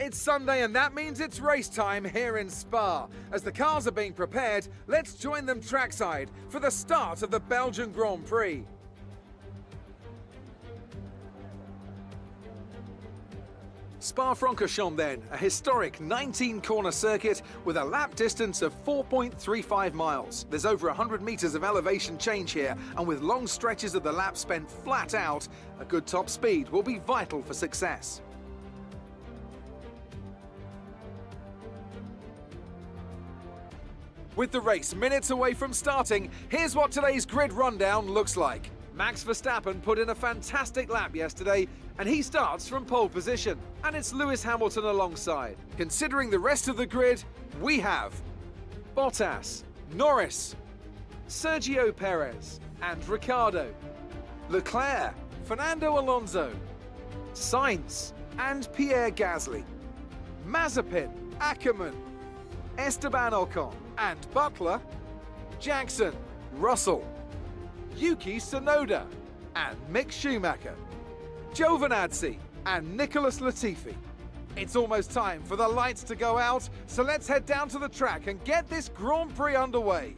It's Sunday and that means it's race time here in Spa. As the cars are being prepared, let's join them trackside for the start of the Belgian Grand Prix. Spa-Francorchamps then, a historic 19-corner circuit with a lap distance of 4.35 miles. There's over 100 metres of elevation change here, and with long stretches of the lap spent flat out, a good top speed will be vital for success. With the race minutes away from starting, here's what today's grid rundown looks like. Max Verstappen put in a fantastic lap yesterday, and he starts from pole position. And it's Lewis Hamilton alongside. Considering the rest of the grid, we have Bottas, Norris, Sergio Perez, and Ricciardo, Leclerc, Fernando Alonso, Sainz, and Pierre Gasly, Mazepin, Ackermann, Esteban Ocon, and Butler, Jackson, Russell, Yuki Tsunoda, and Mick Schumacher, Giovinazzi, and Nicholas Latifi. It's almost time for the lights to go out, so let's head down to the track and get this Grand Prix underway.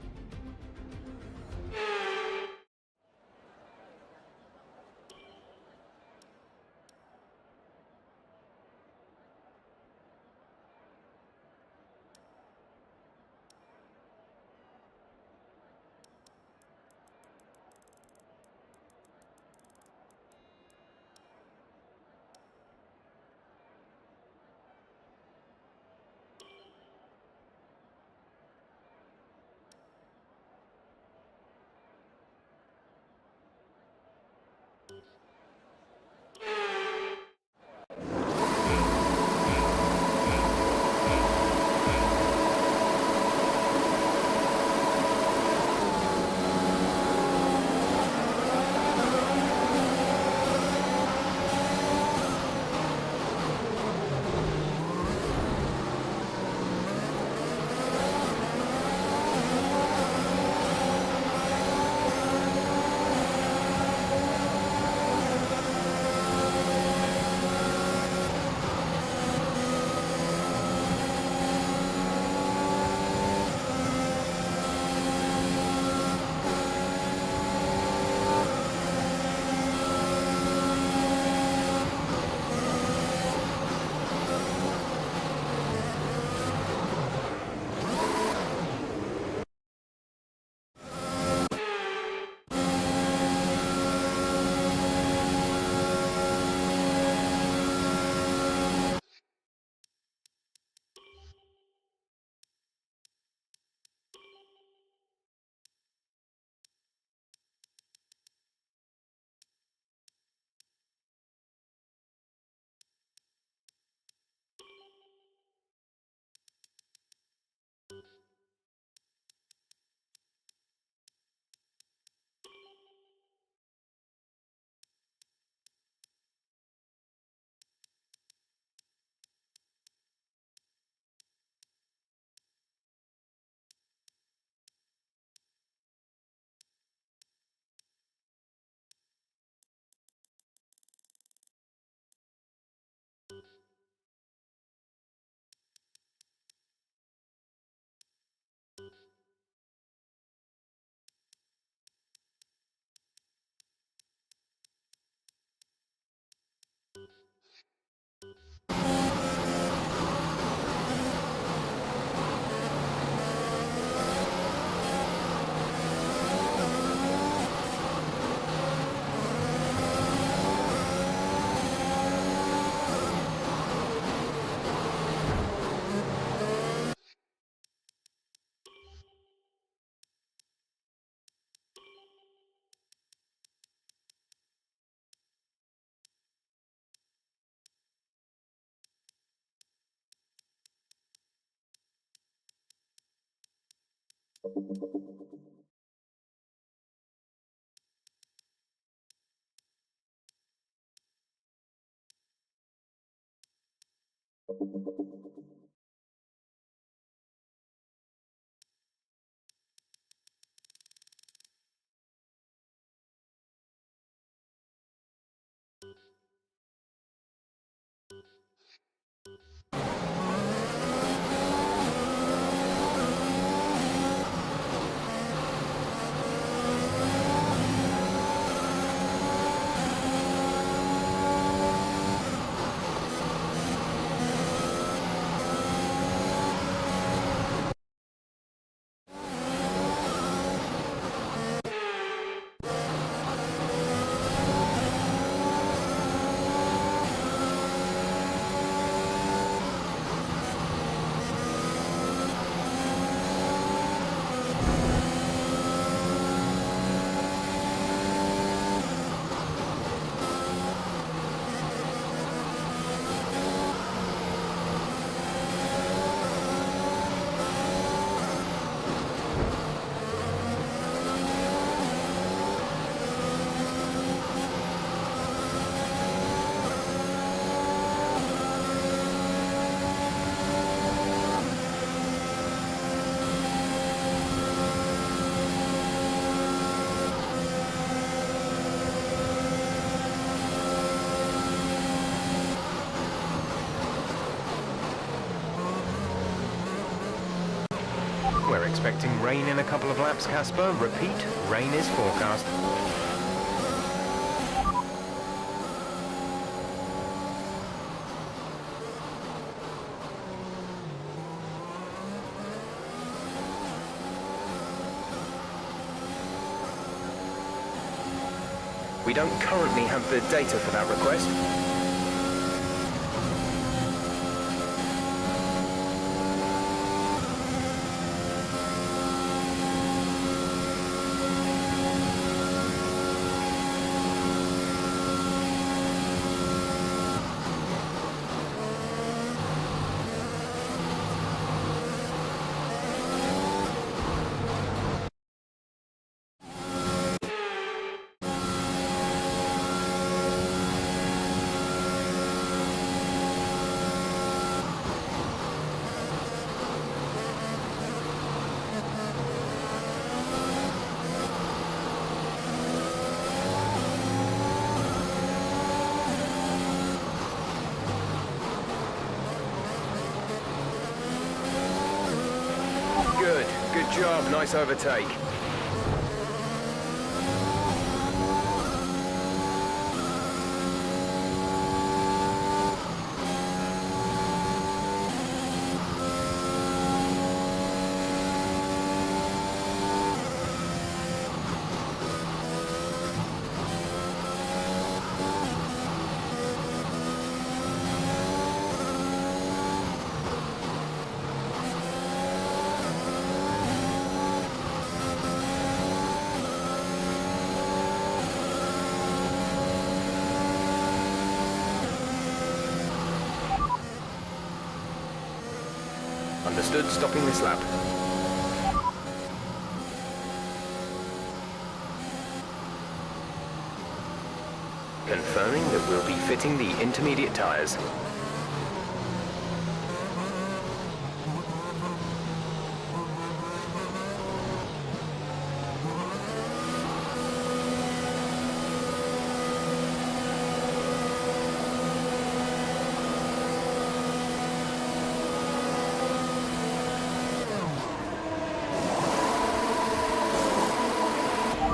We're expecting rain in a couple of laps, Casper. Repeat, rain is forecast. We don't currently have the data for that request. Good job, nice overtake. Understood, stopping this lap. Confirming that we'll be fitting the intermediate tyres.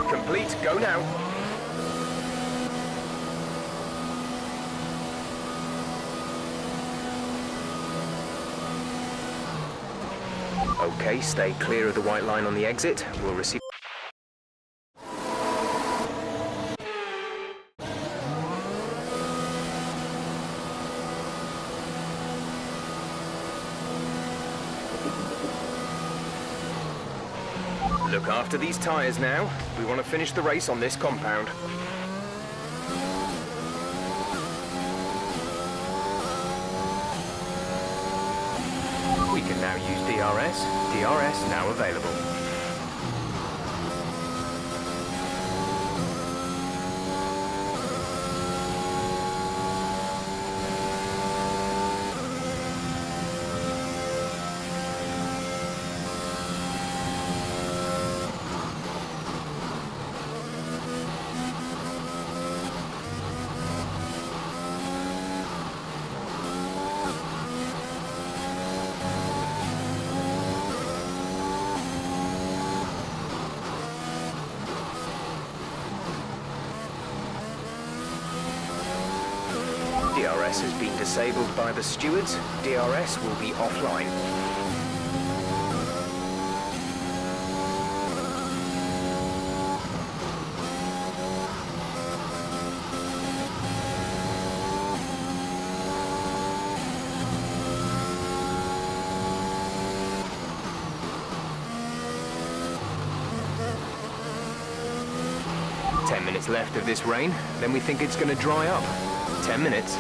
Complete, go now. Okay, stay clear of the white line on the exit. We'll receive... Look after these tyres now. We want to finish the race on this compound. We can now use DRS. DRS now available. DRS has been disabled by the stewards. DRS will be offline. Ten minutes left of this rain, then we think it's going to dry up. 10 minutes.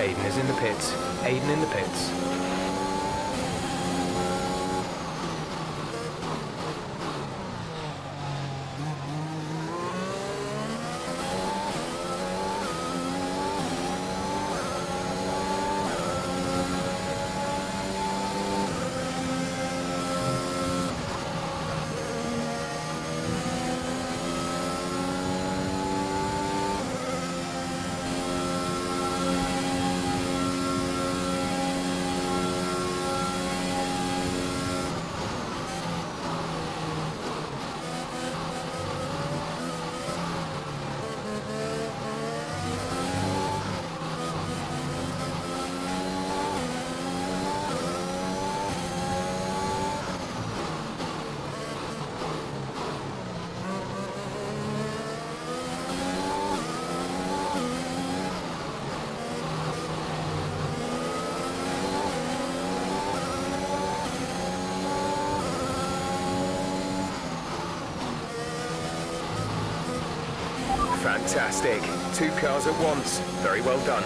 Aiden is in the pits. Aiden in the pits. Fantastic. 2 cars at once. Very well done.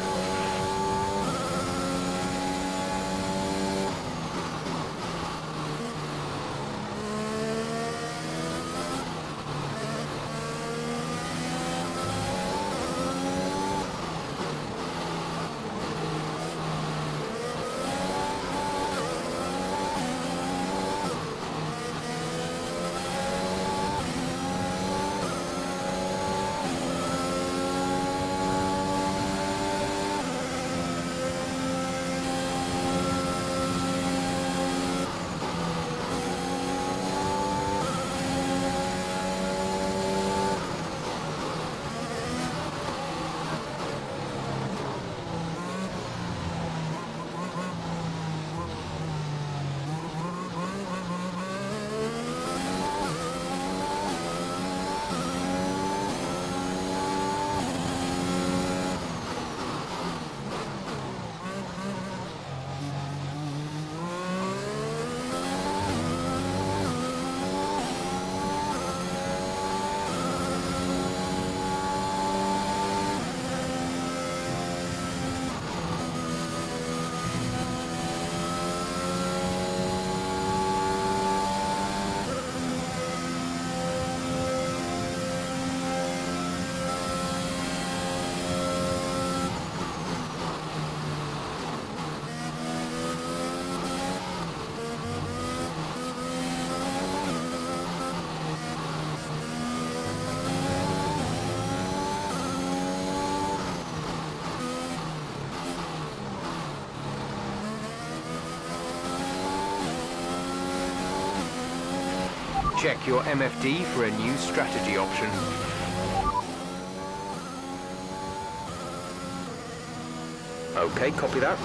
Check your MFD for a new strategy option. Okay, copy that.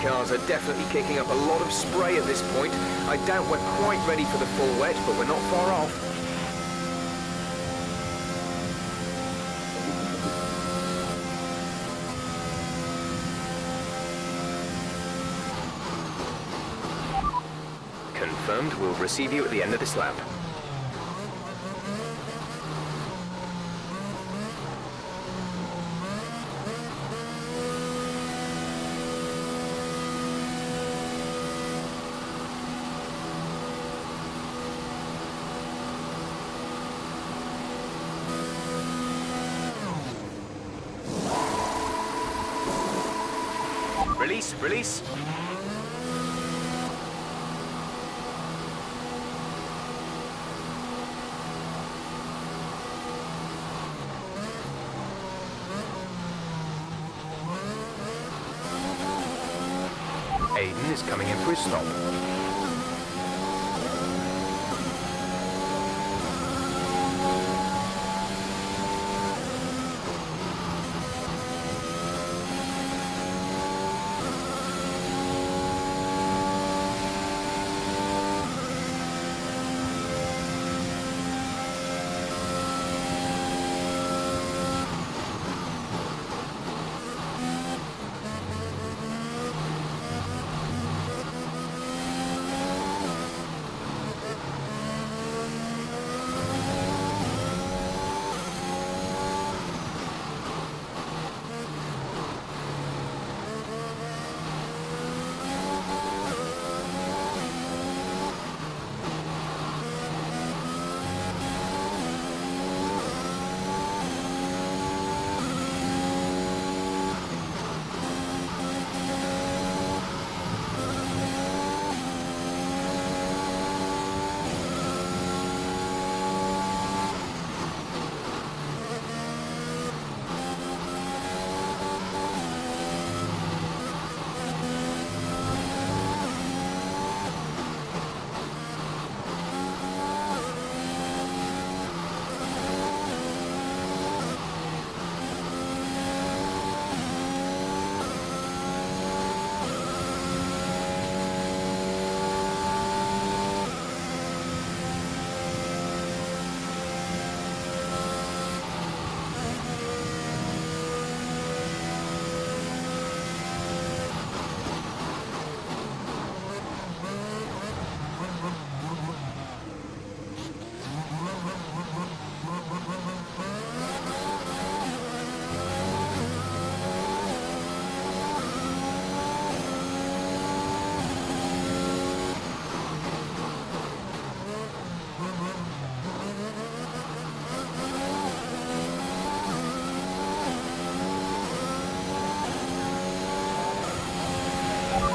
Cars are definitely kicking up a lot of spray at this point. I doubt we're quite ready for the full wet, but we're not far off. Confirmed, we'll receive you at the end of this lap. Release, release. Aiden is coming in for his stop.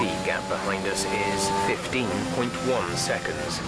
The gap behind us is 15.1 seconds.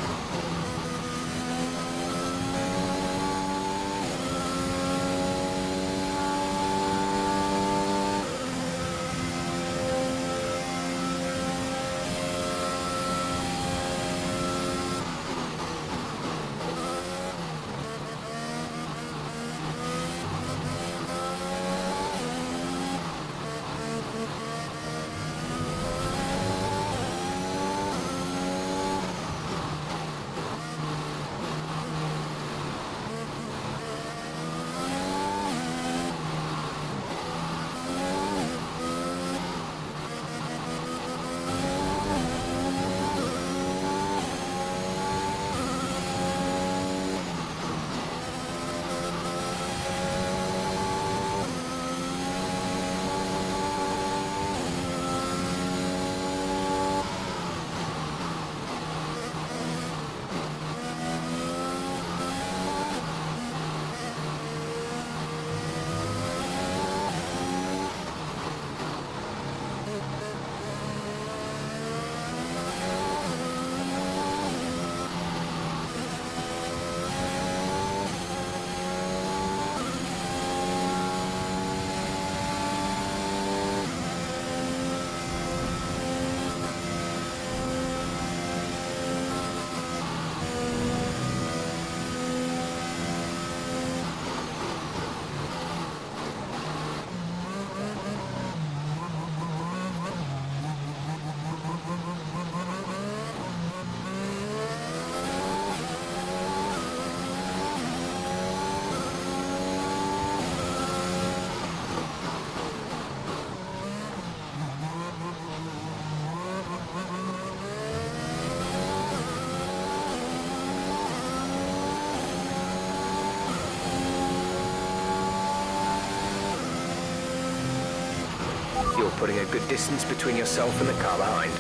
You're putting a good distance between yourself and the car behind.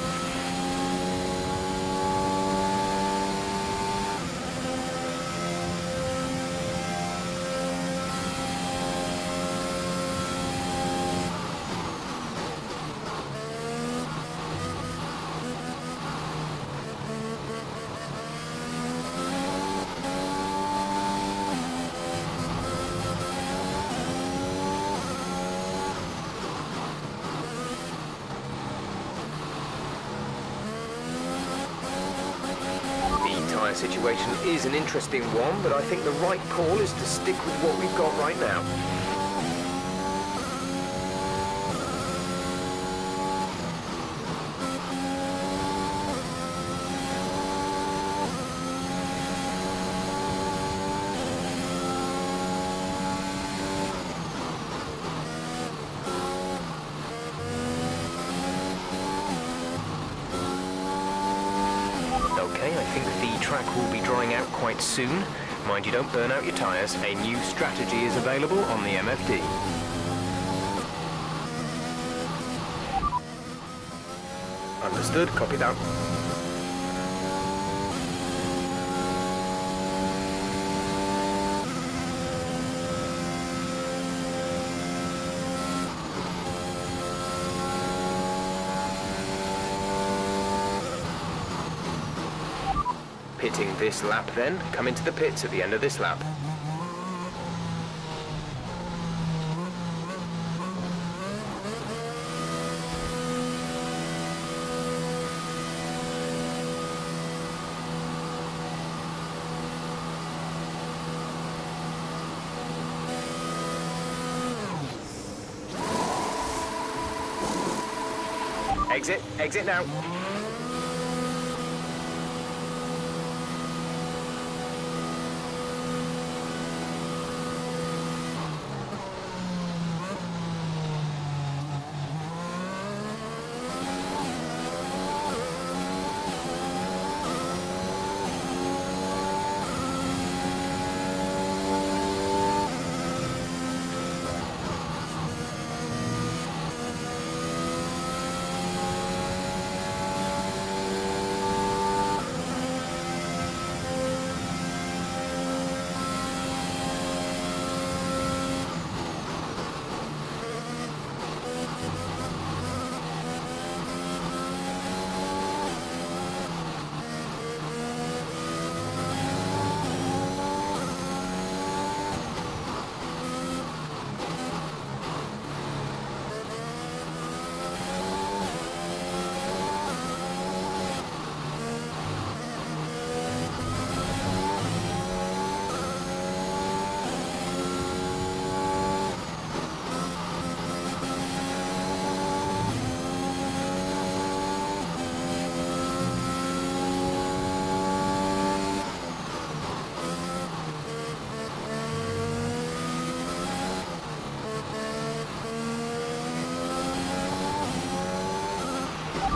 The situation is an interesting one, but I think the right call is to stick with what we've got right now. Okay, I think the track will be drying out quite soon. Mind you don't burn out your tyres. A new strategy is available on the MFD. Understood, copy that. Pitting this lap then, come into the pits at the end of this lap. Exit now.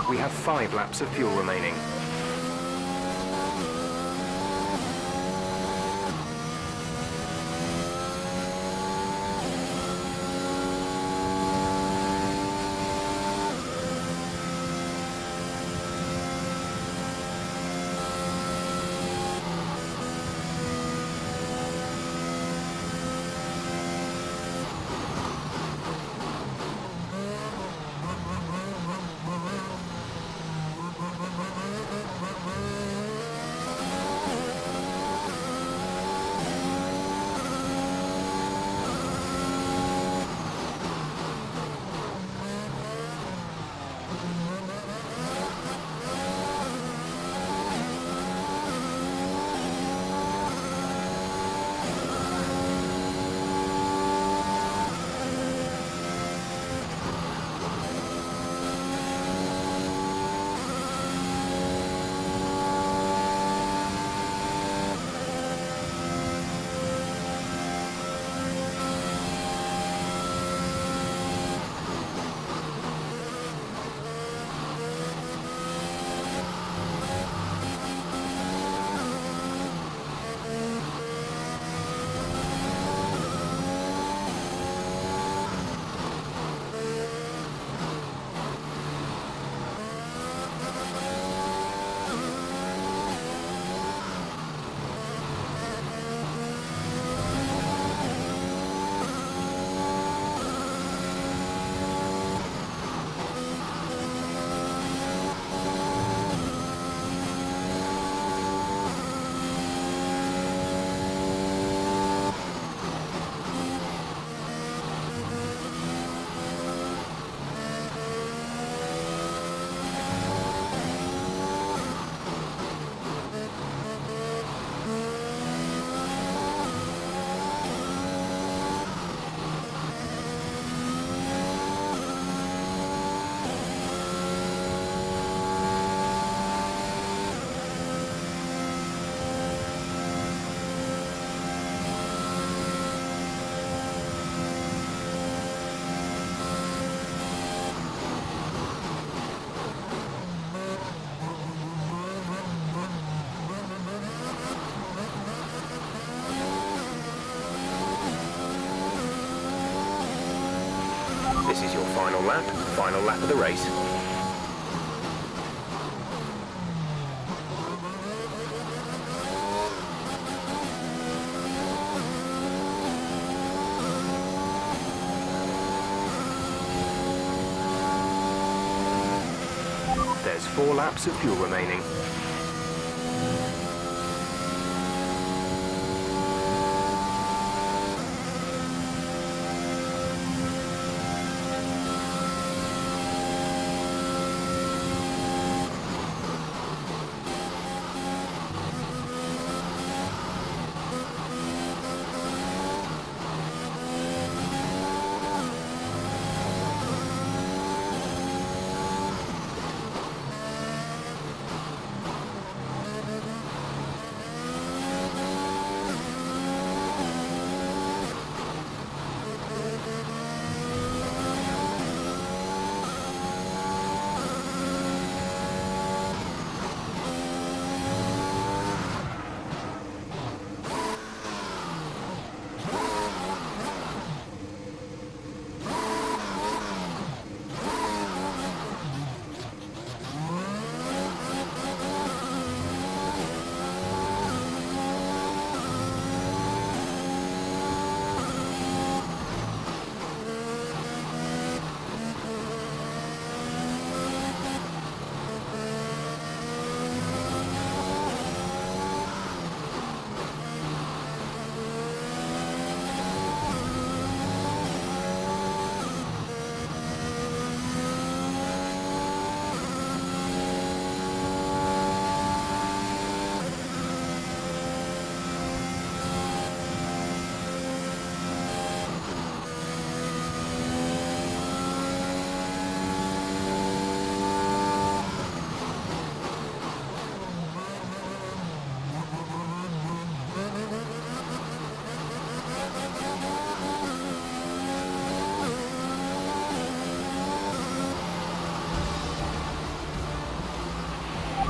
We have 5 laps of fuel remaining. Final lap of the race. There's 4 laps of fuel remaining.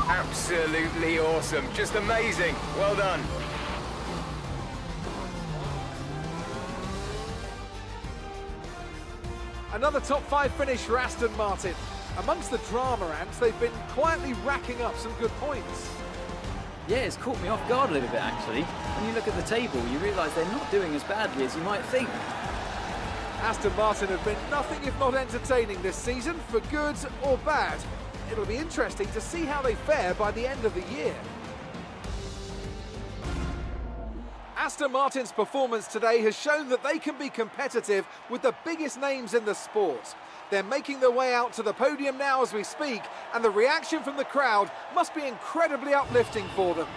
Absolutely awesome. Just amazing. Well done. Another top 5 finish for Aston Martin. Amongst the drama ants, they've been quietly racking up some good points. Yeah, it's caught me off guard a little bit, actually. When you look at the table, you realise they're not doing as badly as you might think. Aston Martin have been nothing if not entertaining this season, for good or bad. It'll be interesting to see how they fare by the end of the year. Aston Martin's performance today has shown that they can be competitive with the biggest names in the sport. They're making their way out to the podium now as we speak, and the reaction from the crowd must be incredibly uplifting for them.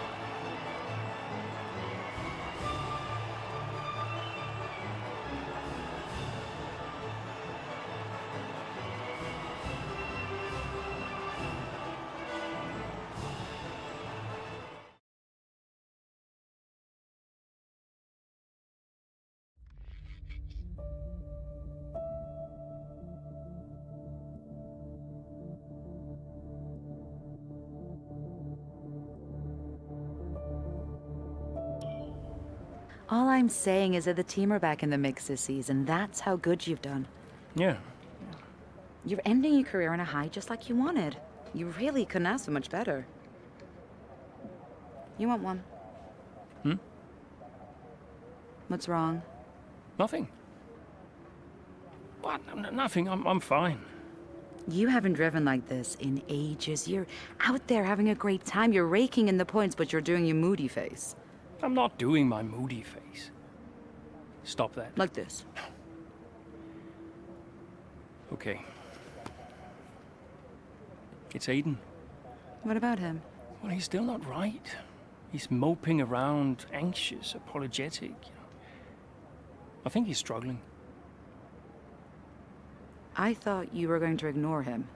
All I'm saying is that the team are back in the mix this season. That's how good you've done. Yeah. You're ending your career on a high just like you wanted. You really couldn't ask for much better. You want one? Hmm? What's wrong? Nothing. What? Nothing. I'm fine. You haven't driven like this in ages. You're out there having a great time. You're raking in the points, but you're doing your moody face. I'm not doing my moody face. Stop that. Like this. Okay. It's Aiden. What about him? Well, he's still not right. He's moping around, anxious, apologetic. You know. I think he's struggling. I thought you were going to ignore him.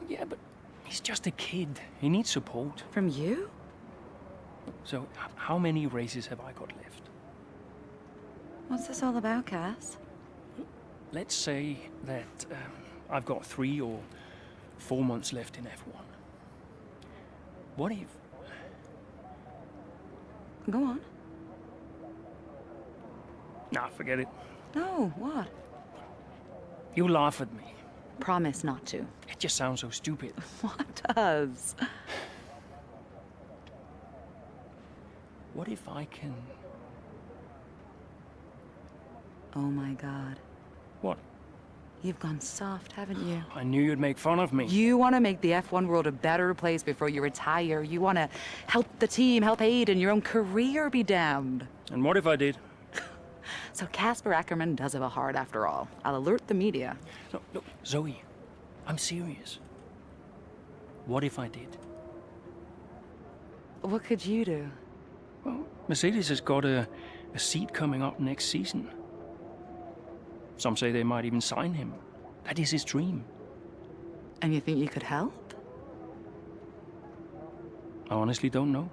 Yeah, but he's just a kid. He needs support. From you? So, how many races have I got left? What's this all about, Cass? Let's say that I've got 3 or 4 months left in F1. What if... Go on. Nah, forget it. No, what? You laugh at me. Promise not to. It just sounds so stupid. What does? What if I can... Oh my God. What? You've gone soft, haven't you? I knew you'd make fun of me. You want to make the F1 world a better place before you retire. You want to help the team, help Aiden, your own career be damned. And what if I did? So Casper Ackerman does have a heart after all. I'll alert the media. No, look, Zoe, I'm serious. What if I did? What could you do? Well, Mercedes has got a seat coming up next season. Some say they might even sign him. That is his dream. And you think you could help? I honestly don't know.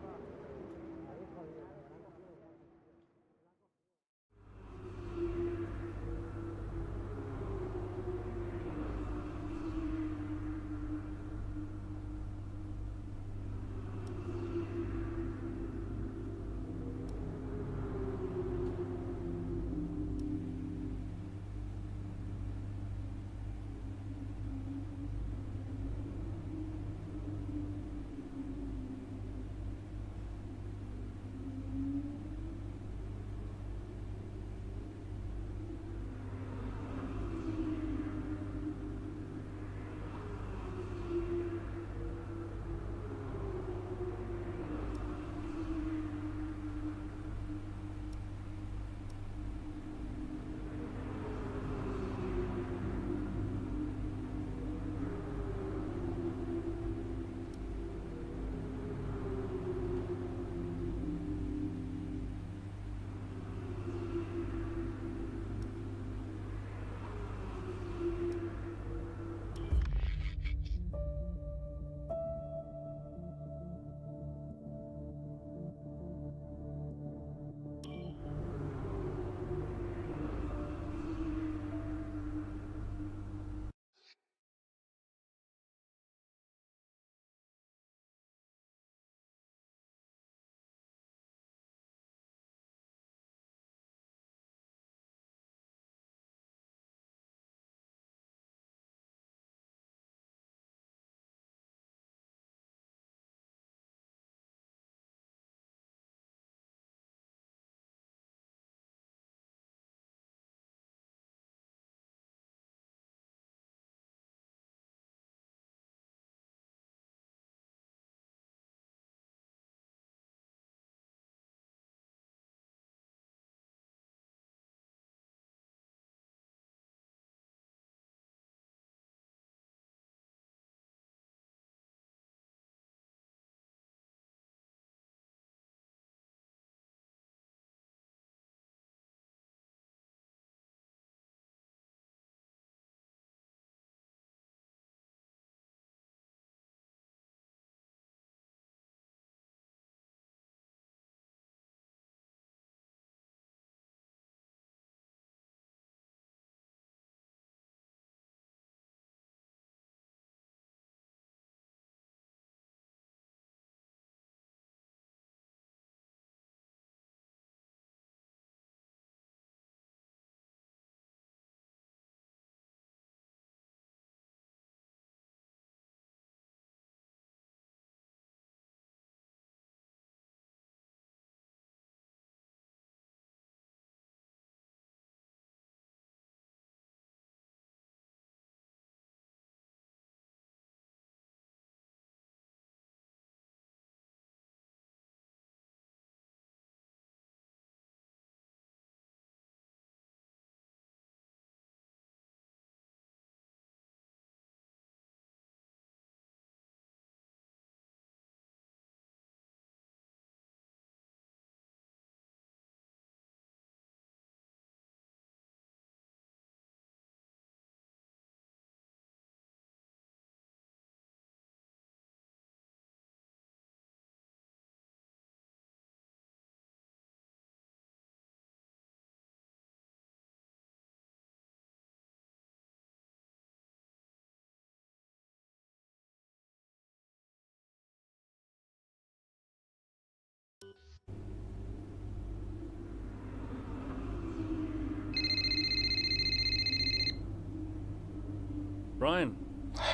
Brian,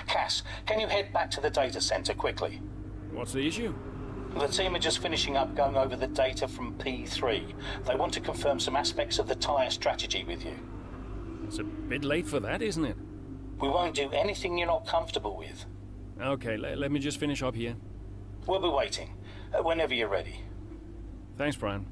Cass, can you head back to the data center quickly? what's the issue? The team are just finishing up going over the data from P3. They want to confirm some aspects of the tire strategy with you. It's a bit late for that, isn't it? We won't do anything you're not comfortable with. Okay, let me just finish up here. We'll be waiting, whenever you're ready. Thanks, Brian.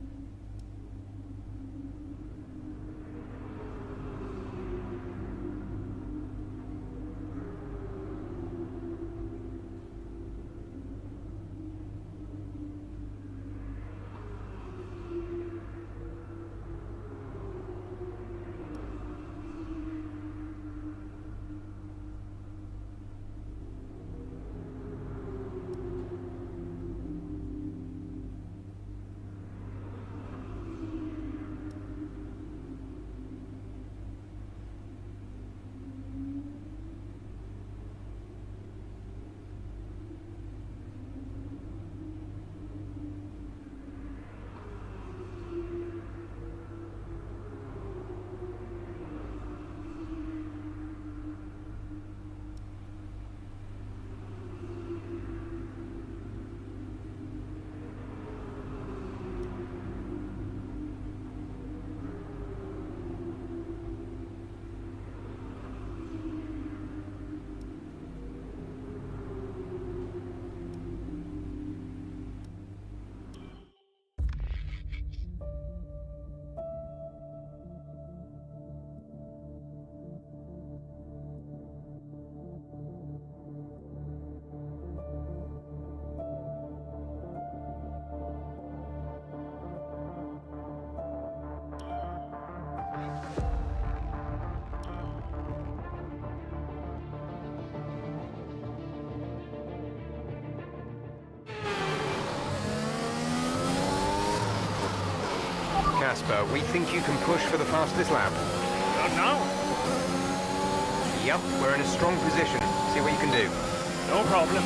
Casper, we think you can push for the fastest lap. Not now. Yep, we're in a strong position. See what you can do. No problem.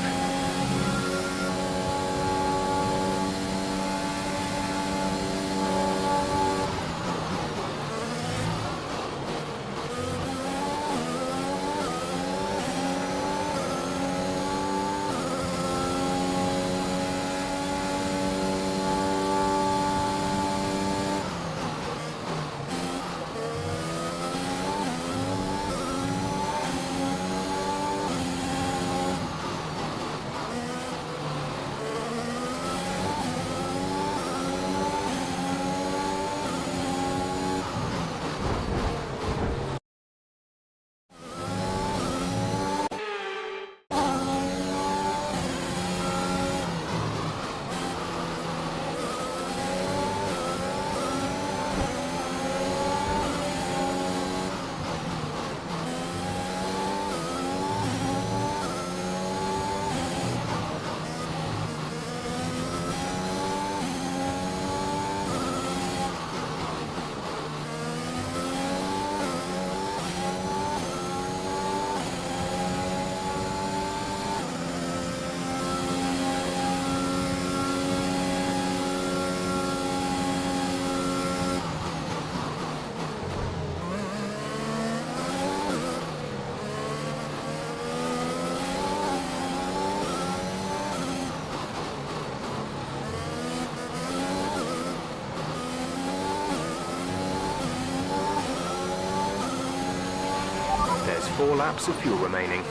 There's 4 laps of fuel remaining.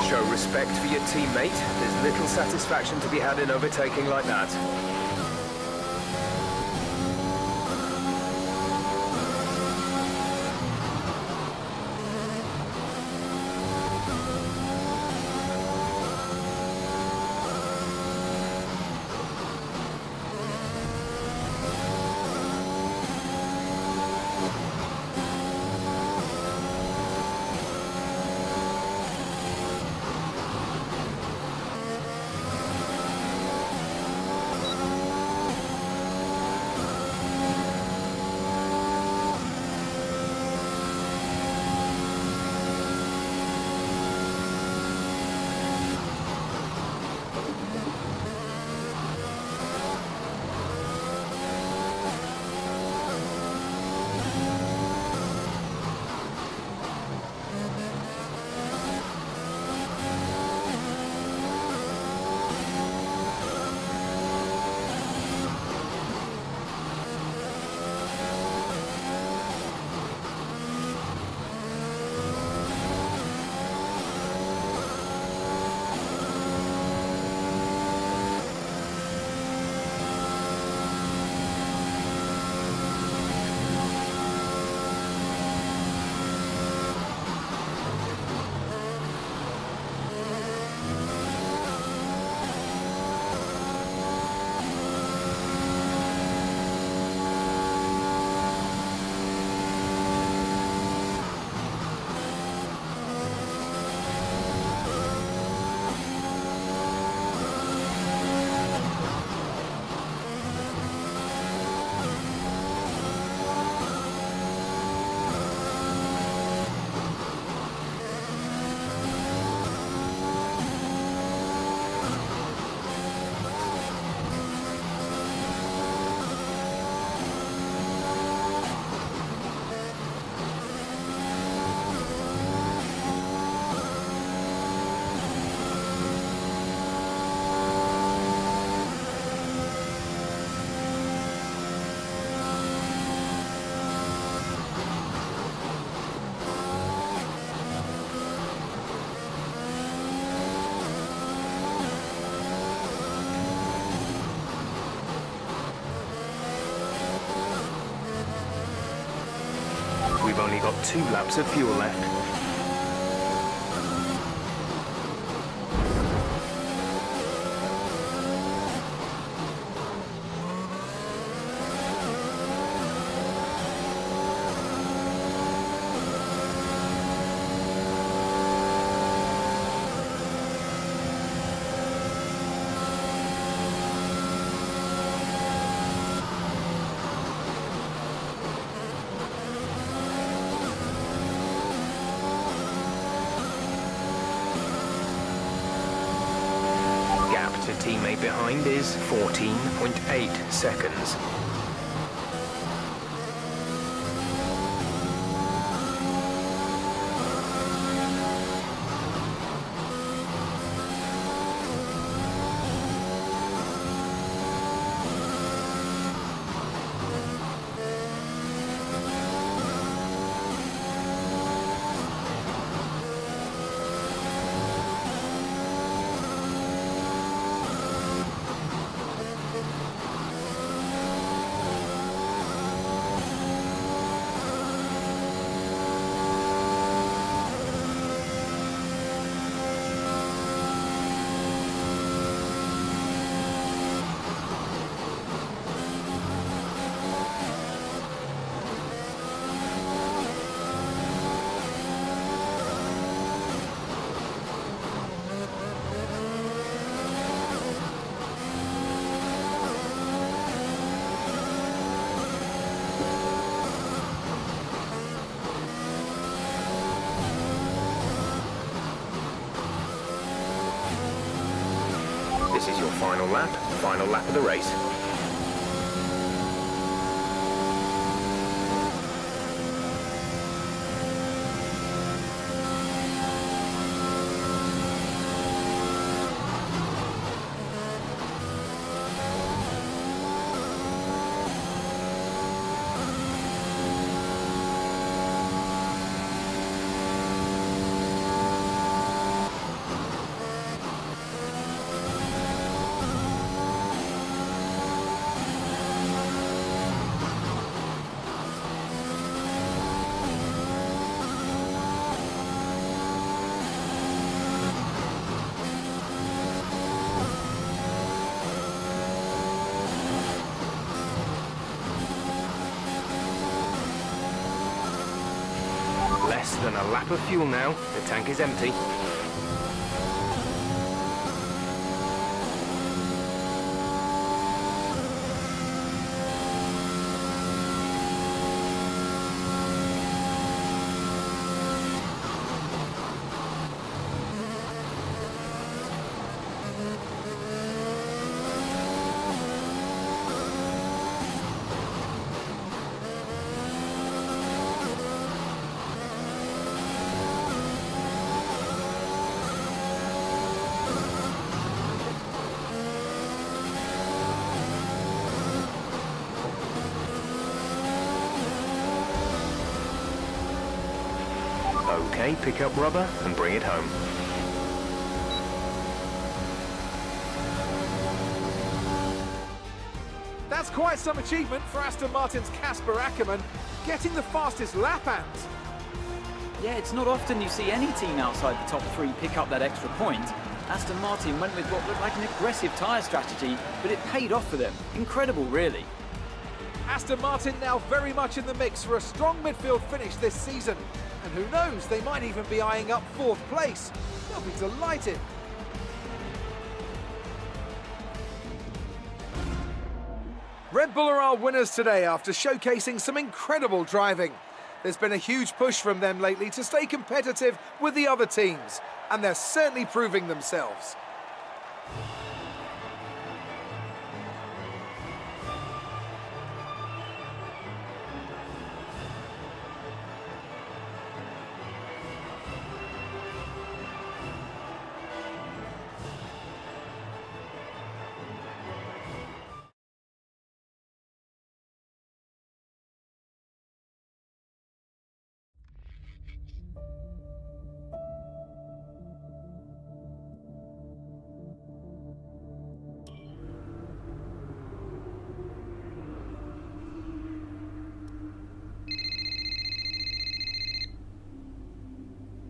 Show respect for your teammate. There's little satisfaction to be had in overtaking like that. We've only got 2 laps of fuel left. To teammate behind is 14.8 seconds. This is your final lap of the race. Less than a lap of fuel now. The tank is empty. Okay, pick up rubber and bring it home. That's quite some achievement for Aston Martin's Casper Ackermann, getting the fastest lap hands. Yeah, it's not often you see any team outside the top 3 pick up that extra point. Aston Martin went with what looked like an aggressive tyre strategy, but it paid off for them. Incredible, really. Aston Martin now very much in the mix for a strong midfield finish this season. And who knows, they might even be eyeing up 4th place. They'll be delighted. Red Bull are our winners today after showcasing some incredible driving. There's been a huge push from them lately to stay competitive with the other teams, and they're certainly proving themselves.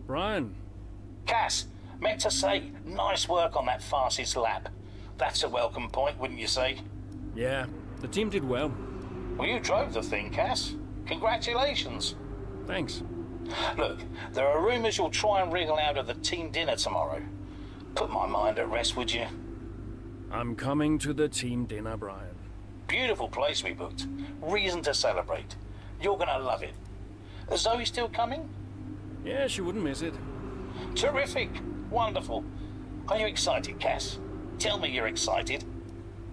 Brian. Cass, meant to say, nice work on that fastest lap. That's a welcome point, wouldn't you say? Yeah, the team did well. Well, you drove the thing, Cass. Congratulations. Thanks. Look, there are rumours you'll try and wriggle out of the team dinner tomorrow. Put my mind at rest, would you? I'm coming to the team dinner, Brian. Beautiful place we booked. Reason to celebrate. You're gonna love it. Is Zoe still coming? Yeah, she wouldn't miss it. Terrific. Wonderful. Are you excited, Cass? Tell me you're excited.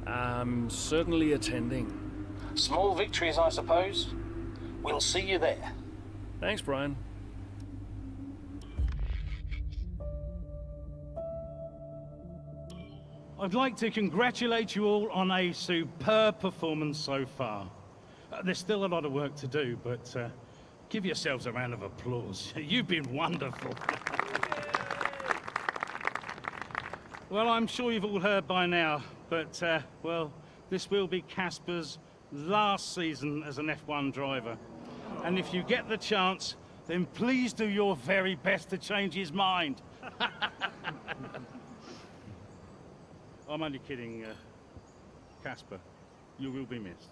I'm certainly attending. Small victories, I suppose. We'll see you there. Thanks, Brian. I'd like to congratulate you all on a superb performance so far. There's still a lot of work to do, but give yourselves a round of applause. You've been wonderful. Well, I'm sure you've all heard by now, but, well, this will be Casper's last season as an F1 driver. And if you get the chance, then please do your very best to change his mind. I'm only kidding, Casper. You will be missed.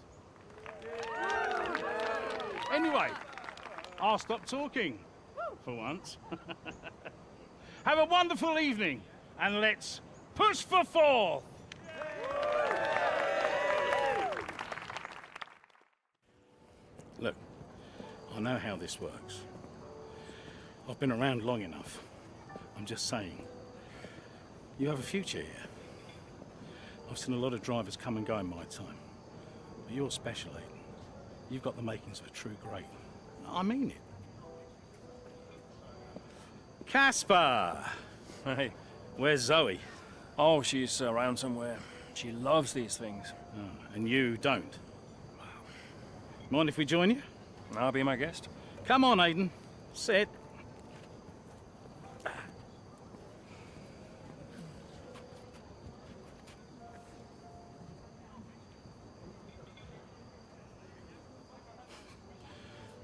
Anyway, I'll stop talking, for once. Have a wonderful evening, and let's push for fourth! Look, I know how this works. I've been around long enough. I'm just saying, you have a future here. I've seen a lot of drivers come and go in my time. But you're special, Aiden. You've got the makings of a true great. I mean it. Casper! Hey. Where's Zoe? Oh, she's around somewhere. She loves these things. Oh, and you don't? Mind if we join you? I'll be my guest. Come on, Aiden. Sit.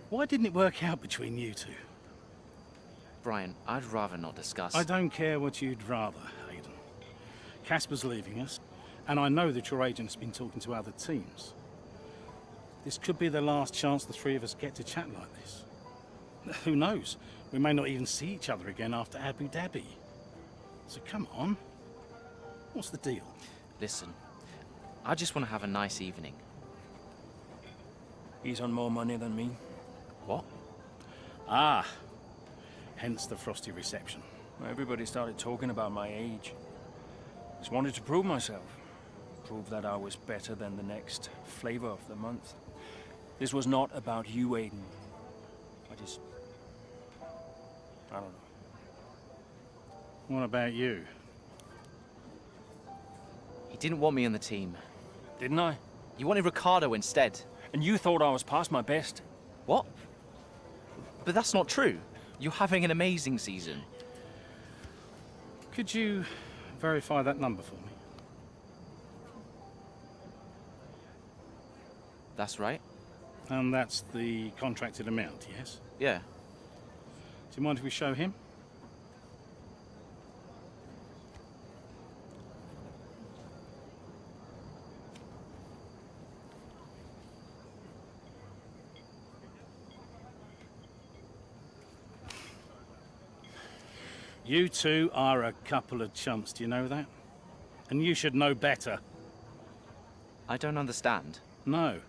Why didn't it work out between you two? Brian, I'd rather not discuss. I don't care what you'd rather, Aiden. Casper's leaving us, and I know that your agent's been talking to other teams. This could be the last chance the three of us get to chat like this. Who knows? We may not even see each other again after Abu Dhabi. So come on. What's the deal? Listen, I just want to have a nice evening. He's on more money than me. What? Ah, hence the frosty reception. Everybody started talking about my age. Just wanted to prove myself. Prove that I was better than the next flavor of the month. This was not about you, Aiden. I don't know. What about you? He didn't want me on the team. Didn't I? You wanted Ricardo instead. And you thought I was past my best. What? But that's not true. You're having an amazing season. Could you verify that number for me? That's right. And that's the contracted amount, yes? Yeah. Do you mind if we show him? You two are a couple of chumps, do you know that? And you should know better. I don't understand. No,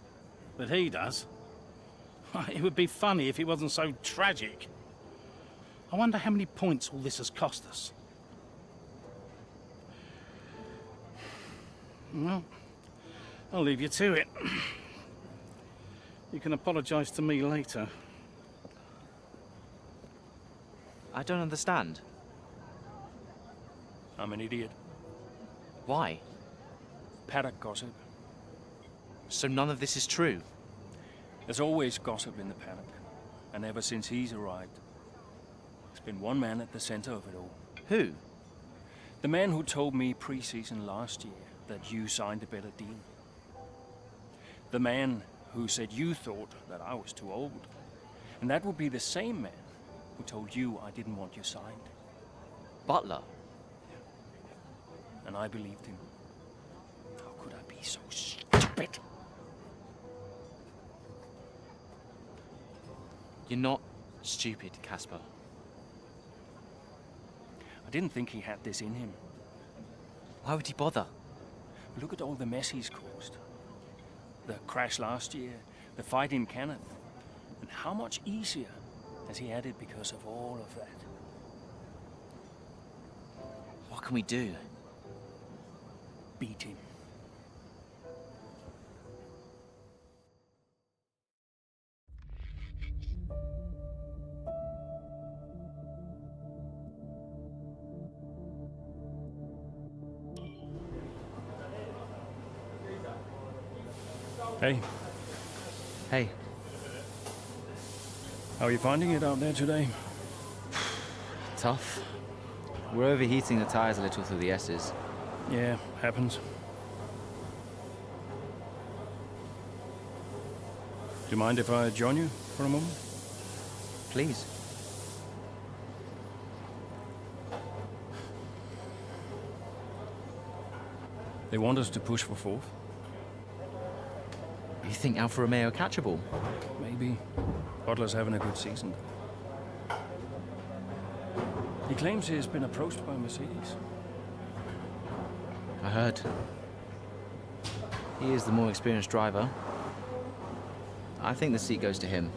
but he does. It would be funny if it wasn't so tragic. I wonder how many points all this has cost us. Well, I'll leave you to it. You can apologize to me later. I don't understand. I'm an idiot. Why? Paddock gossip. So none of this is true? There's always gossip in the paddock. And ever since he's arrived, there's been one man at the center of it all. Who? The man who told me pre-season last year that you signed a better deal. The man who said you thought that I was too old. And that would be the same man who told you I didn't want you signed. Butler? And I believed him. How could I be so stupid? You're not stupid, Casper. I didn't think he had this in him. Why would he bother? Look at all the mess he's caused. The crash last year, the fight in Kenneth. And how much easier has he had it because of all of that? What can we do? Beat him. Hey, Hey, how are you finding it out there today? tough. We're overheating the tires a little through the S's. Yeah, happens. Do you mind if I join you for a moment? Please. They want us to push for fourth. You think Alfa Romeo are catchable? Maybe. Butler's having a good season. He claims he's been approached by Mercedes. I heard. He is the more experienced driver. I think the seat goes to him.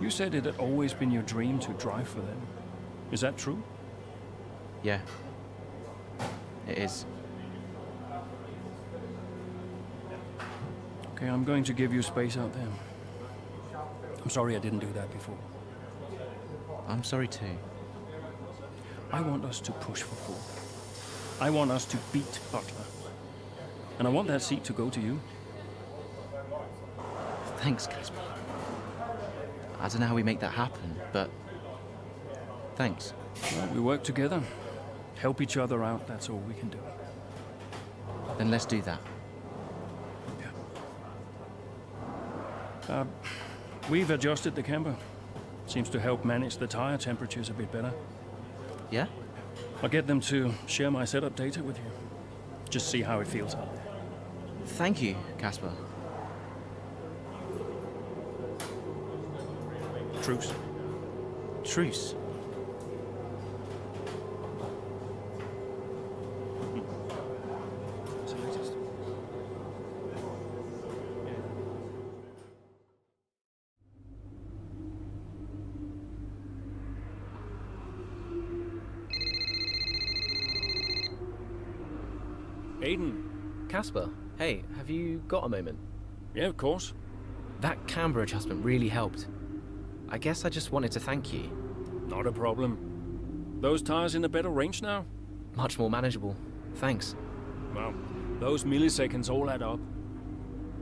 You said it had always been your dream to drive for them. Is that true? Yeah. It is. Okay, I'm going to give you space out there. I'm sorry I didn't do that before. I'm sorry too. I want us to push for fourth. I want us to beat Butler. And I want that seat to go to you. Thanks, Casper. I don't know how we make that happen, but thanks. Well, we work together. Help each other out, that's all we can do. Then let's do that. We've adjusted the camber. Seems to help manage the tire temperatures a bit better. Yeah? I'll get them to share my setup data with you. Just see how it feels out there. Thank you, Casper. Truce. Truce. Aiden. Casper, hey, have you got a moment? Yeah, of course. That camber adjustment really helped. I guess I just wanted to thank you. Not a problem. Those tires in a better range now? Much more manageable. Thanks. Well, those milliseconds all add up.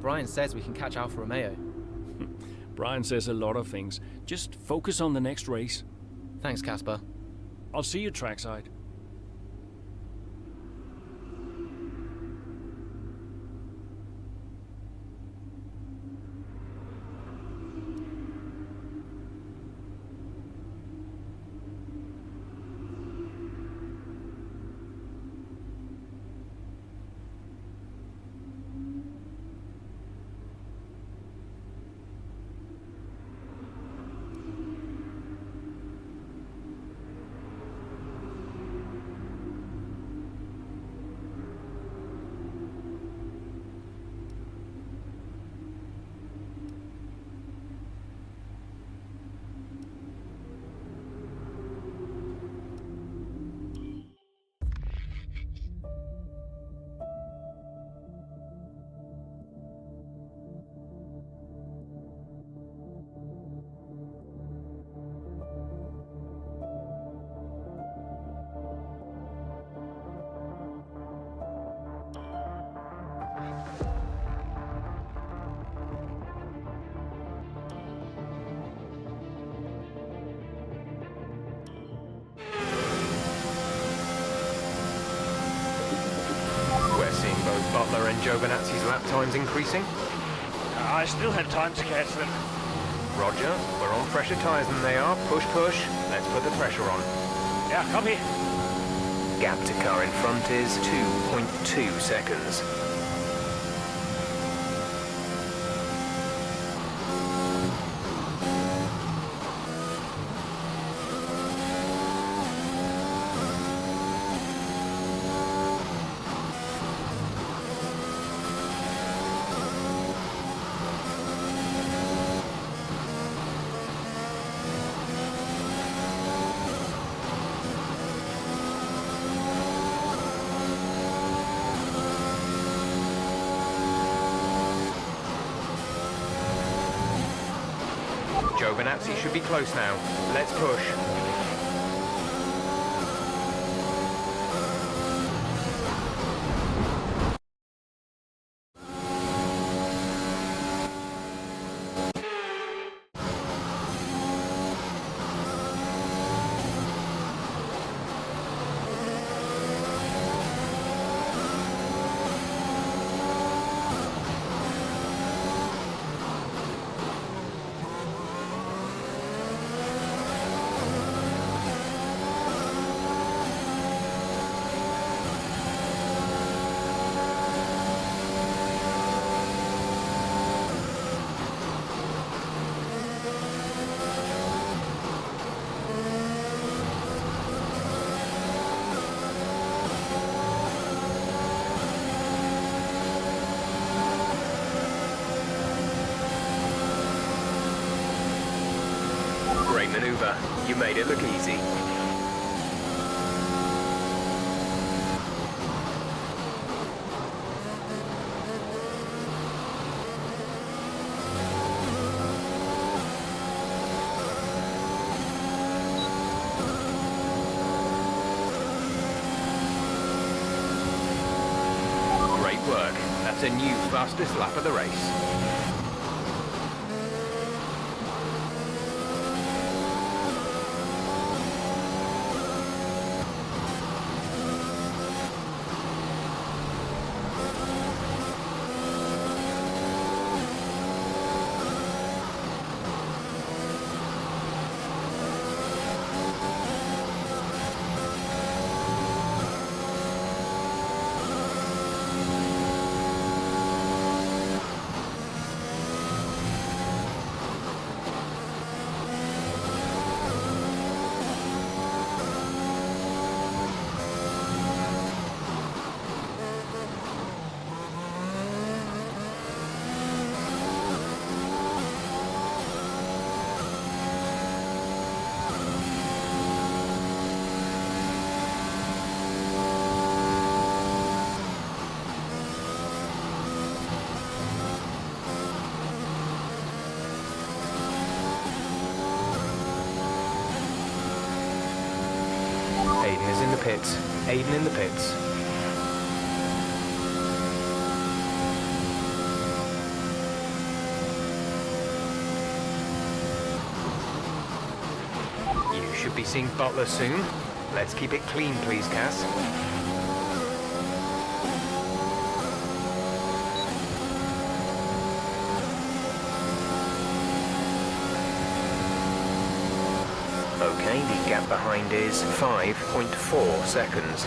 Brian says we can catch Alfa Romeo. Brian says a lot of things. Just focus on the next race. Thanks, Casper. I'll see you trackside. We're seeing both Butler and Giovinazzi's lap times increasing. I still have time to catch them. Roger. We're on fresher tyres than they are. Push, push. Let's put the pressure on. Yeah, copy. Gap to car in front is 2.2 seconds. Giovinazzi should be close now. Let's push. Great maneuver. You made it look easy. Great work. That's a new fastest lap of the race. Aiden is in the pits. Aiden in the pits. You should be seeing Butler soon. Let's keep it clean, please, Cass. Okay, the gap behind is 5.4 seconds.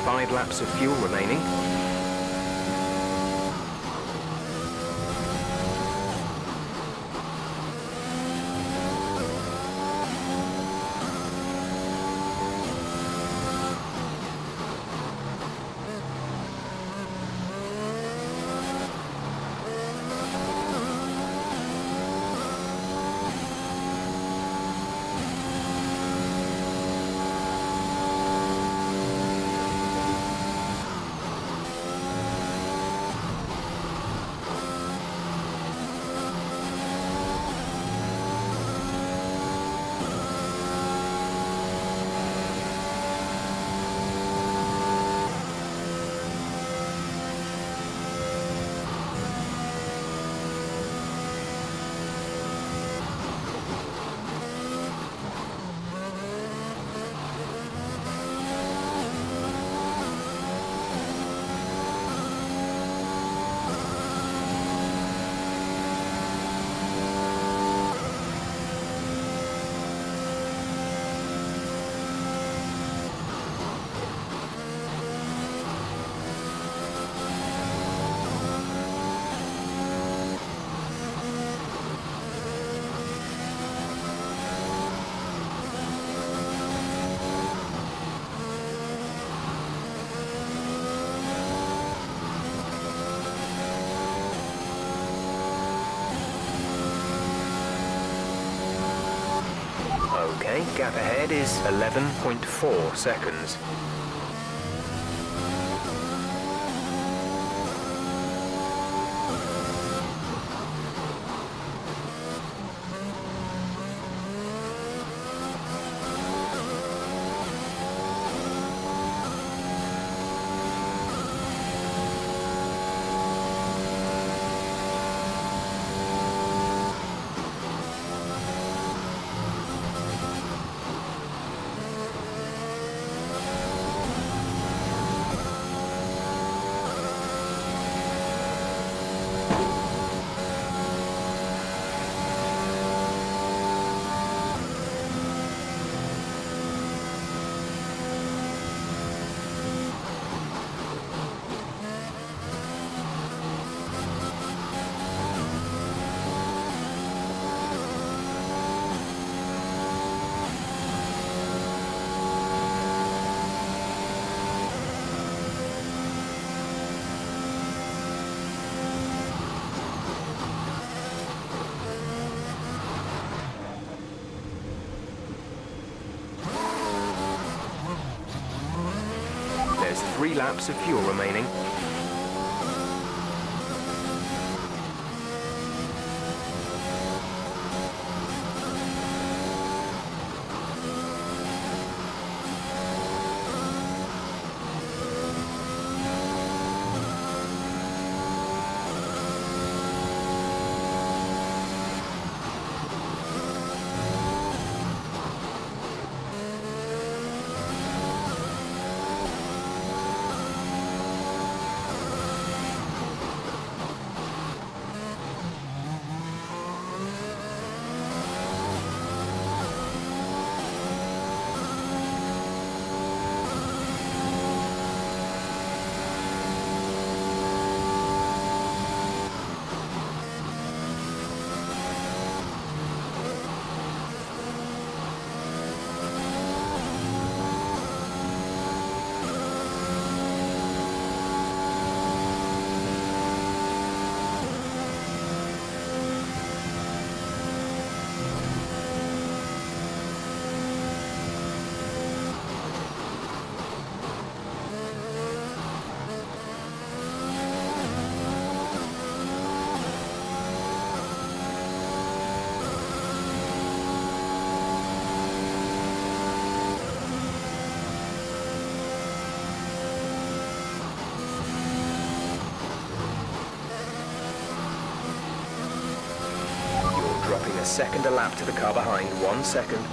5 laps of fuel remaining. Okay, gap ahead is 11.4 seconds. There's 3 laps of fuel remaining. Dropping a second a lap to the car behind, 1 second.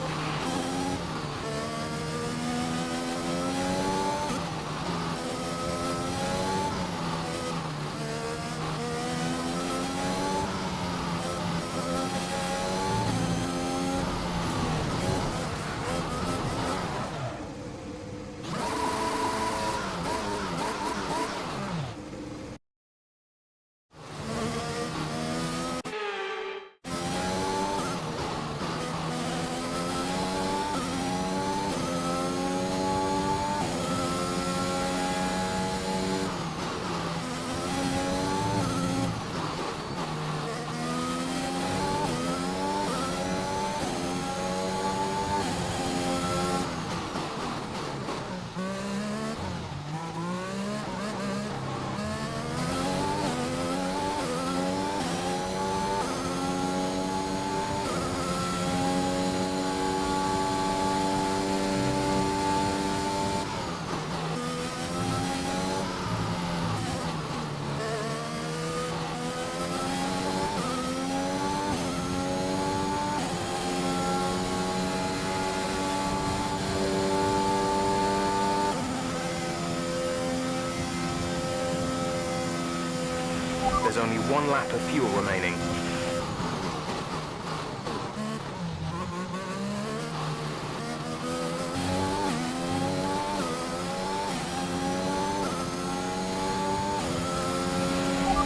There's only 1 lap of fuel remaining.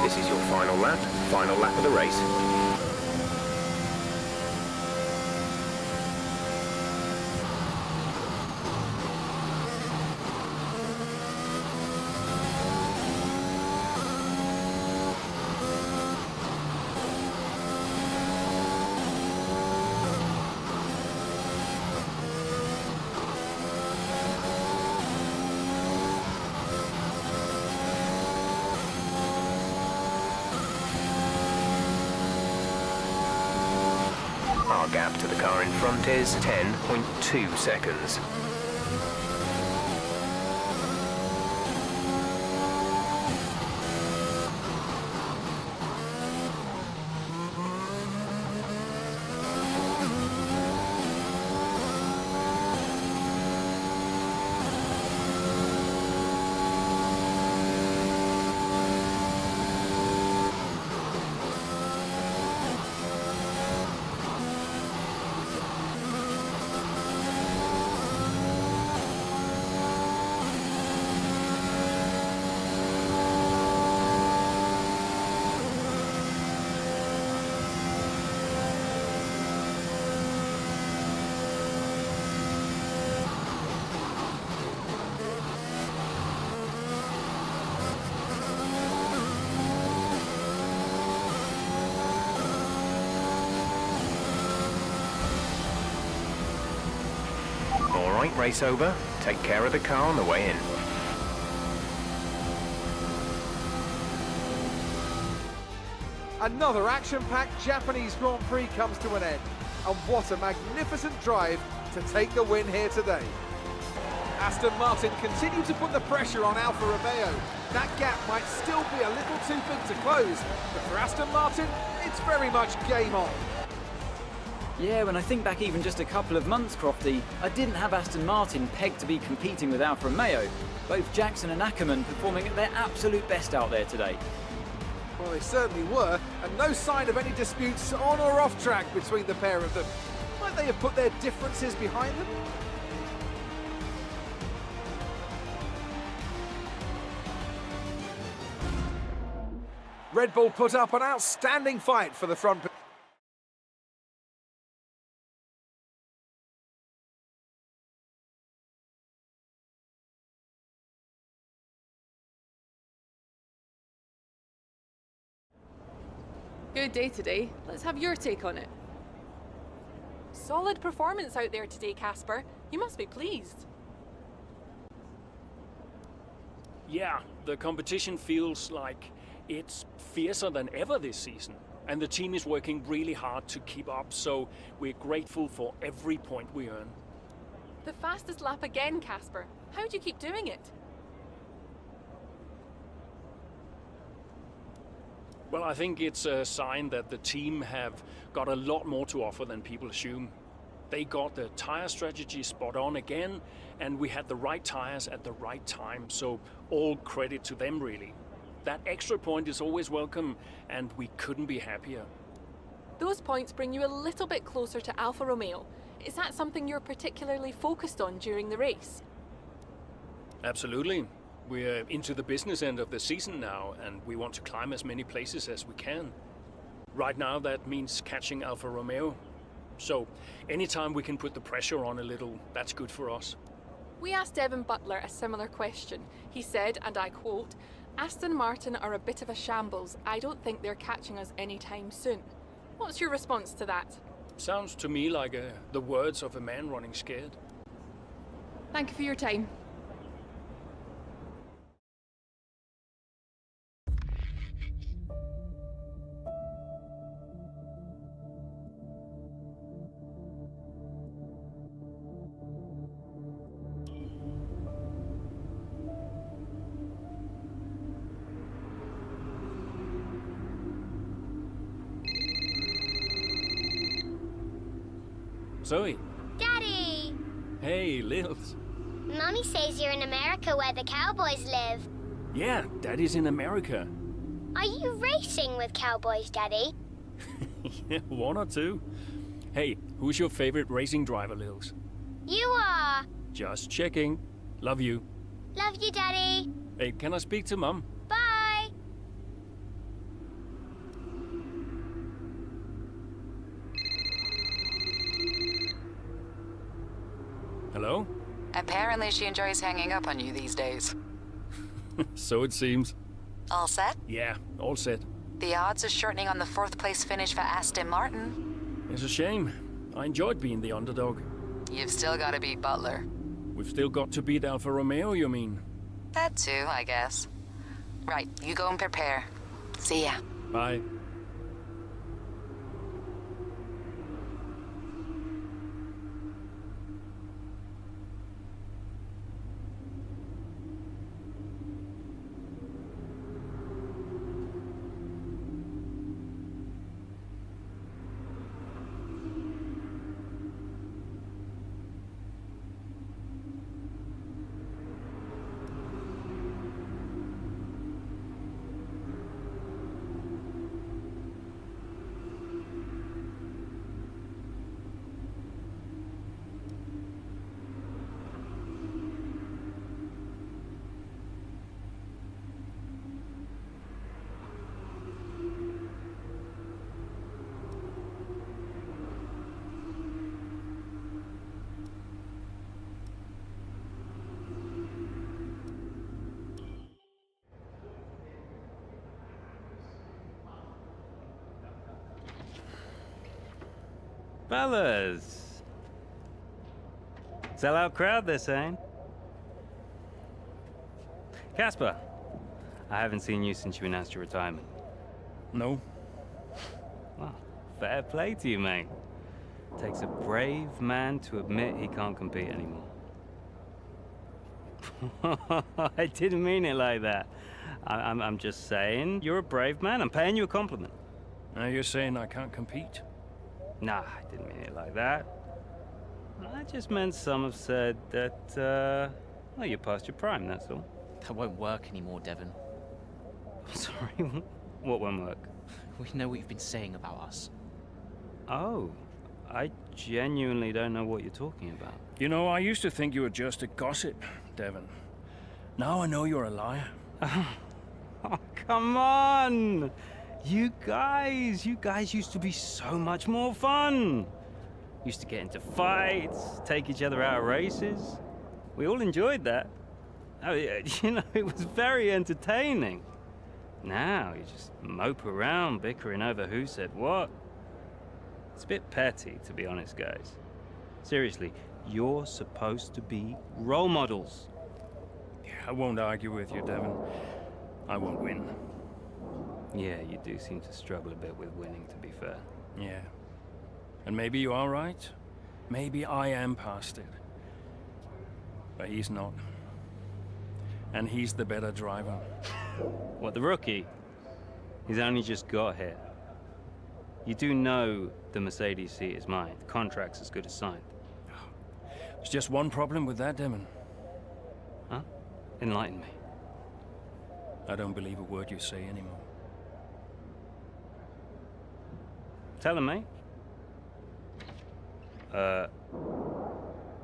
This is your final lap of the race. Our gap to the car in front is 10.2 seconds. All right, race over. Take care of the car on the way in. Another action-packed Japanese Grand Prix comes to an end. And what a magnificent drive to take the win here today. Aston Martin continue to put the pressure on Alfa Romeo. That gap might still be a little too big to close, but for Aston Martin, it's very much game on. Yeah, when I think back even just a couple of months, Crofty, I didn't have Aston Martin pegged to be competing with Alfa Romeo. Both Jackson and Ackerman performing at their absolute best out there today. Well, they certainly were, and no sign of any disputes on or off track between the pair of them. Might they have put their differences behind them? Red Bull put up an outstanding fight for the front. Good day today. Let's have your take on it. Solid performance out there today, Casper. You must be pleased. Yeah, the competition feels like it's fiercer than ever this season. And the team is working really hard to keep up, so we're grateful for every point we earn. The fastest lap again, Casper. How do you keep doing it? Well, I think it's a sign that the team have got a lot more to offer than people assume. They got the tire strategy spot on again, and we had the right tires at the right time, so all credit to them, really. That extra point is always welcome, and we couldn't be happier. Those points bring you a little bit closer to Alfa Romeo. Is that something you're particularly focused on during the race? Absolutely. We're into the business end of the season now, and we want to climb as many places as we can. Right now, that means catching Alfa Romeo. So, anytime we can put the pressure on a little, that's good for us. We asked Evan Butler a similar question. He said, and I quote, "Aston Martin are a bit of a shambles. I don't think they're catching us anytime soon." What's your response to that? Sounds to me like the words of a man running scared. Thank you for your time. Zoe. Daddy! Hey, Lils. Mommy says you're in America where the cowboys live. Yeah, Daddy's in America. Are you racing with cowboys, Daddy? Yeah, one or two. Hey, who's your favorite racing driver, Lils? You are. Just checking. Love you. Love you, Daddy. Hey, can I speak to Mum? Bye. Hello? Apparently she enjoys hanging up on you these days. So it seems. All set? Yeah, all set. The odds are shortening on the 4th place finish for Aston Martin. It's a shame. I enjoyed being the underdog. You've still got to beat Butler. We've still got to beat Alfa Romeo, you mean? That too, I guess. Right, you go and prepare. See ya. Bye. Fellas! Sell-out crowd, they're saying. Casper, I haven't seen you since you announced your retirement. No. Well, fair play to you, mate. Takes a brave man to admit he can't compete anymore. I didn't mean it like that. I'm just saying, you're a brave man. I'm paying you a compliment. Now you're saying I can't compete? Nah, I didn't mean it like that. I just meant some have said that, well, you're past your prime, that's all. That won't work anymore, Devon. Sorry, what won't work? We know what you've been saying about us. Oh, I genuinely don't know what you're talking about. You know, I used to think you were just a gossip, Devon. Now I know you're a liar. Oh, come on! You guys used to be so much more fun. Used to get into fights, take each other out of races. We all enjoyed that. I mean, you know, it was very entertaining. Now you just mope around bickering over who said what. It's a bit petty, to be honest, guys. Seriously, you're supposed to be role models. Yeah, I won't argue with you, Devon. I won't win. Yeah, you do seem to struggle a bit with winning, to be fair. Yeah. And maybe you are right. Maybe I am past it. But he's not. And he's the better driver. What, the rookie? He's only just got here. You do know the Mercedes seat is mine. The contract's as good as signed. There's just one problem with that, Devon. Huh? Enlighten me. I don't believe a word you say anymore. Tell him, mate.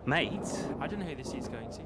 Mate? I don't know who this is going to.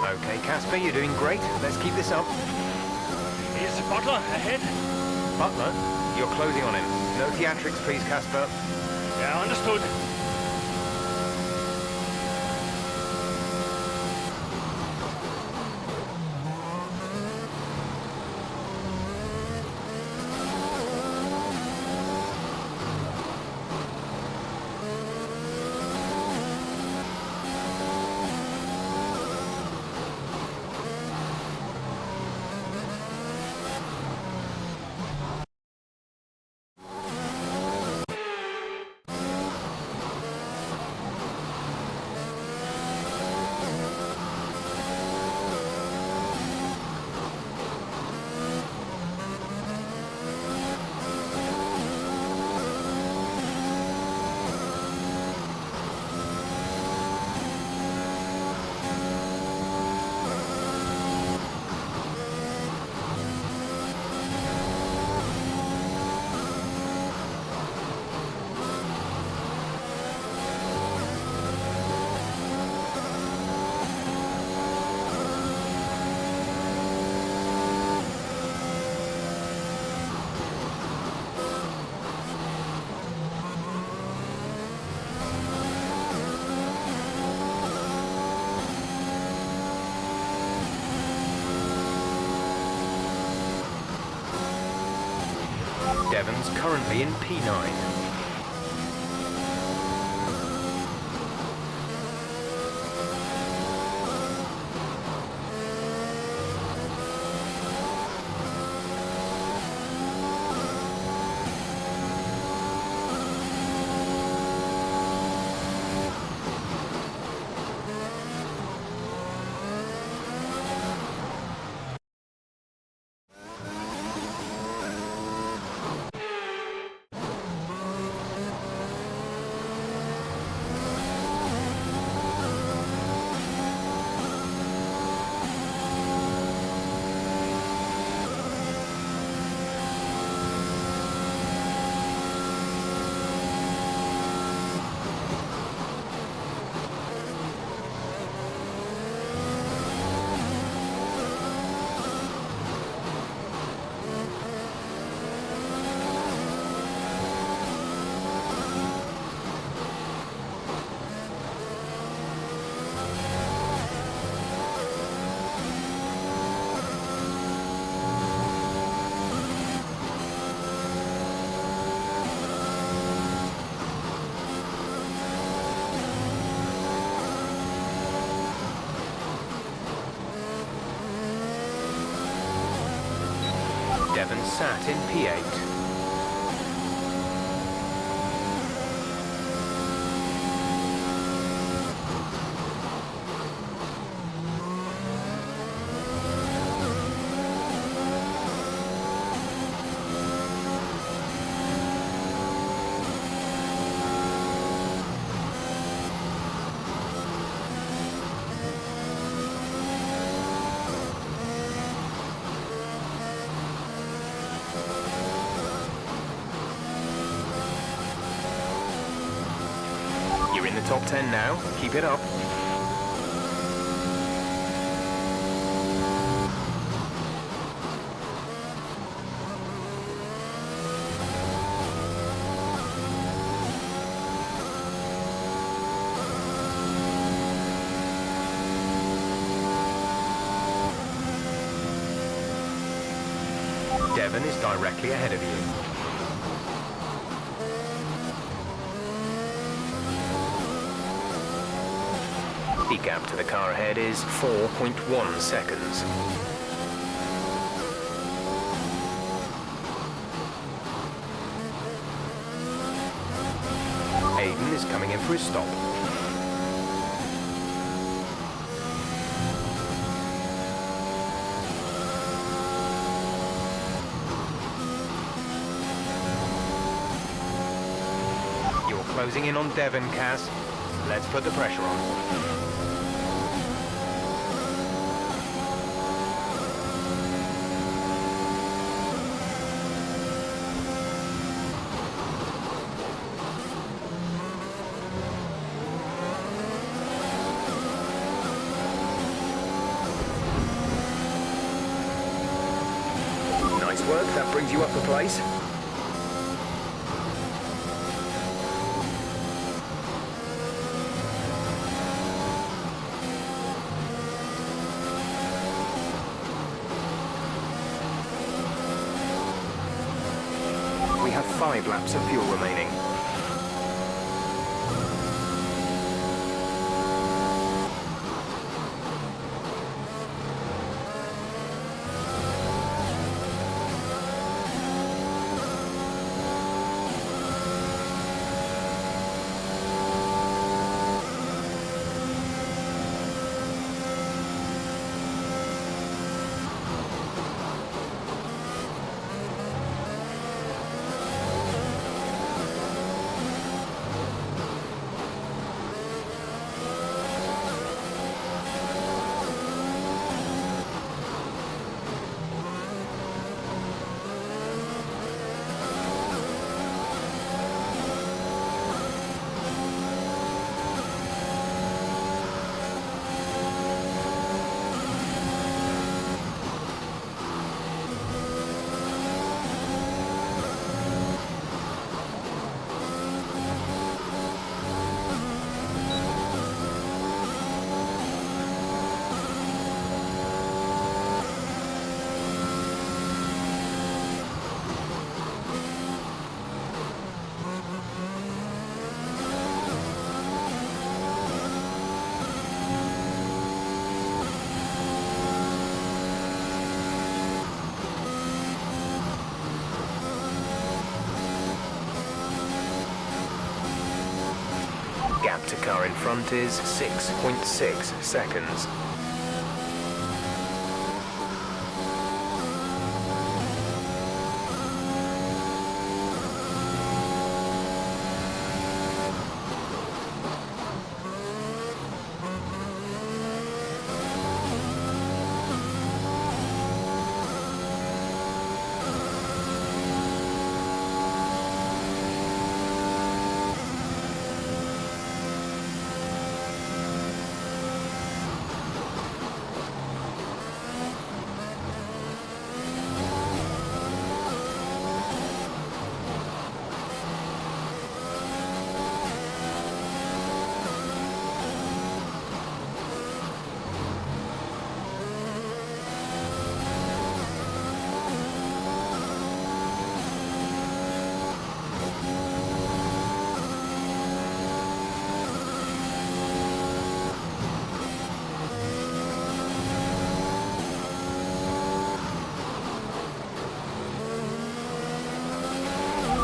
Okay, Casper, you're doing great. Let's keep this up. Here's Butler ahead. Butler, you're closing on him. No theatrics, please, Casper. Yeah, understood. Devon's currently in P9. Devon sat in P8. You're in the top 10 now. Keep it up. Devon is directly ahead of you. The gap to the car ahead is 4.1 seconds. Aiden is coming in for his stop. You're closing in on Devon, Kaz. Let's put the pressure on. Nice work, that brings you up a place. We have 5 laps of fuel remaining. gap to car in front is 6.6 seconds.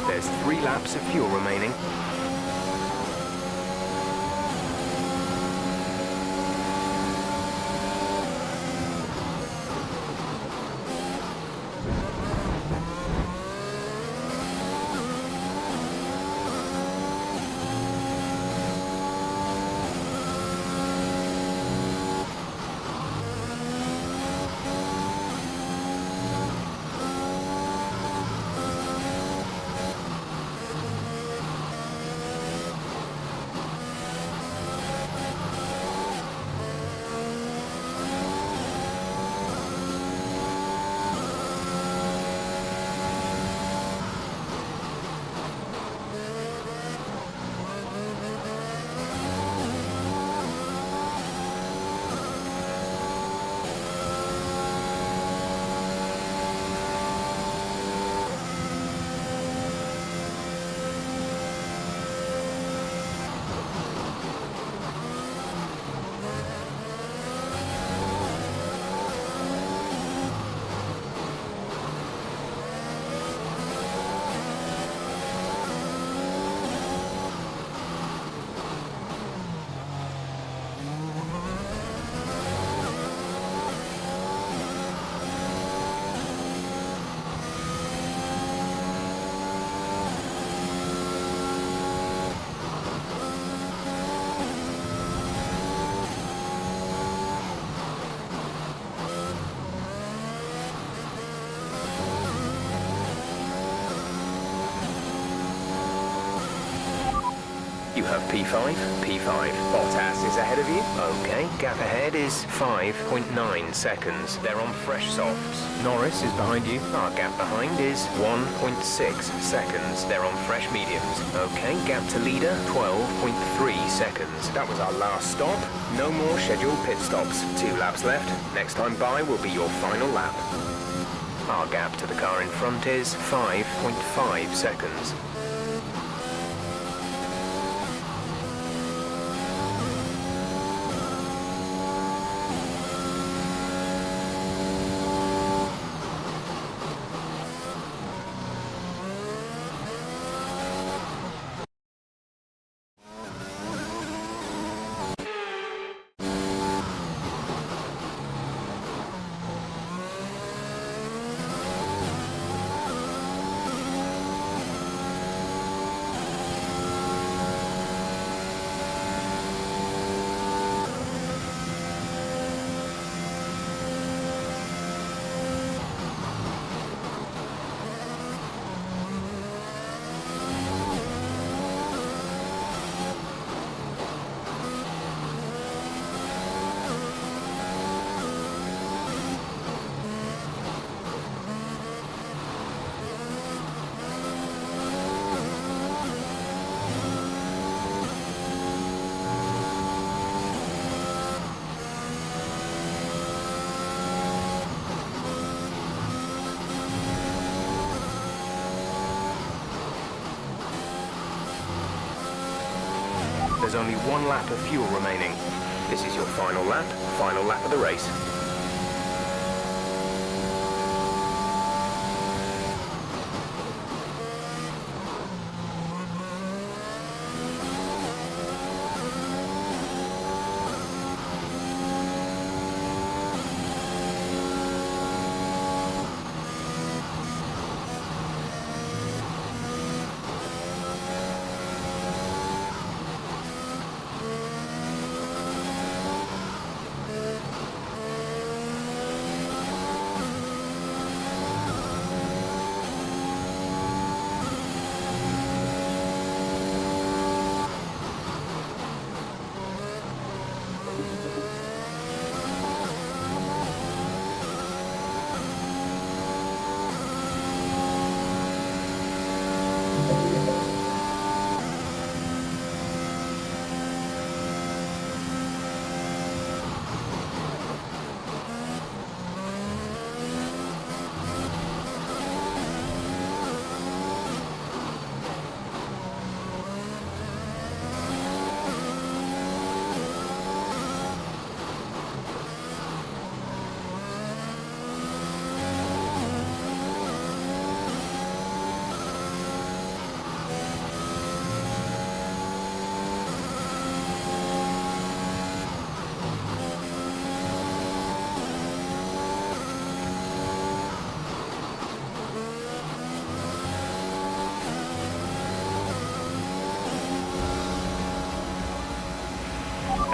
There's 3 laps of fuel remaining. You have P5. Bottas is ahead of you. Okay, gap ahead is 5.9 seconds. They're on fresh softs. Norris is behind you. Our gap behind is 1.6 seconds. They're on fresh mediums. Okay, gap to leader, 12.3 seconds. That was our last stop. No more scheduled pit stops. 2 laps left. Next time by will be your final lap. Our gap to the car in front is 5.5 seconds. There's only 1 lap of fuel remaining. This is your final lap of the race.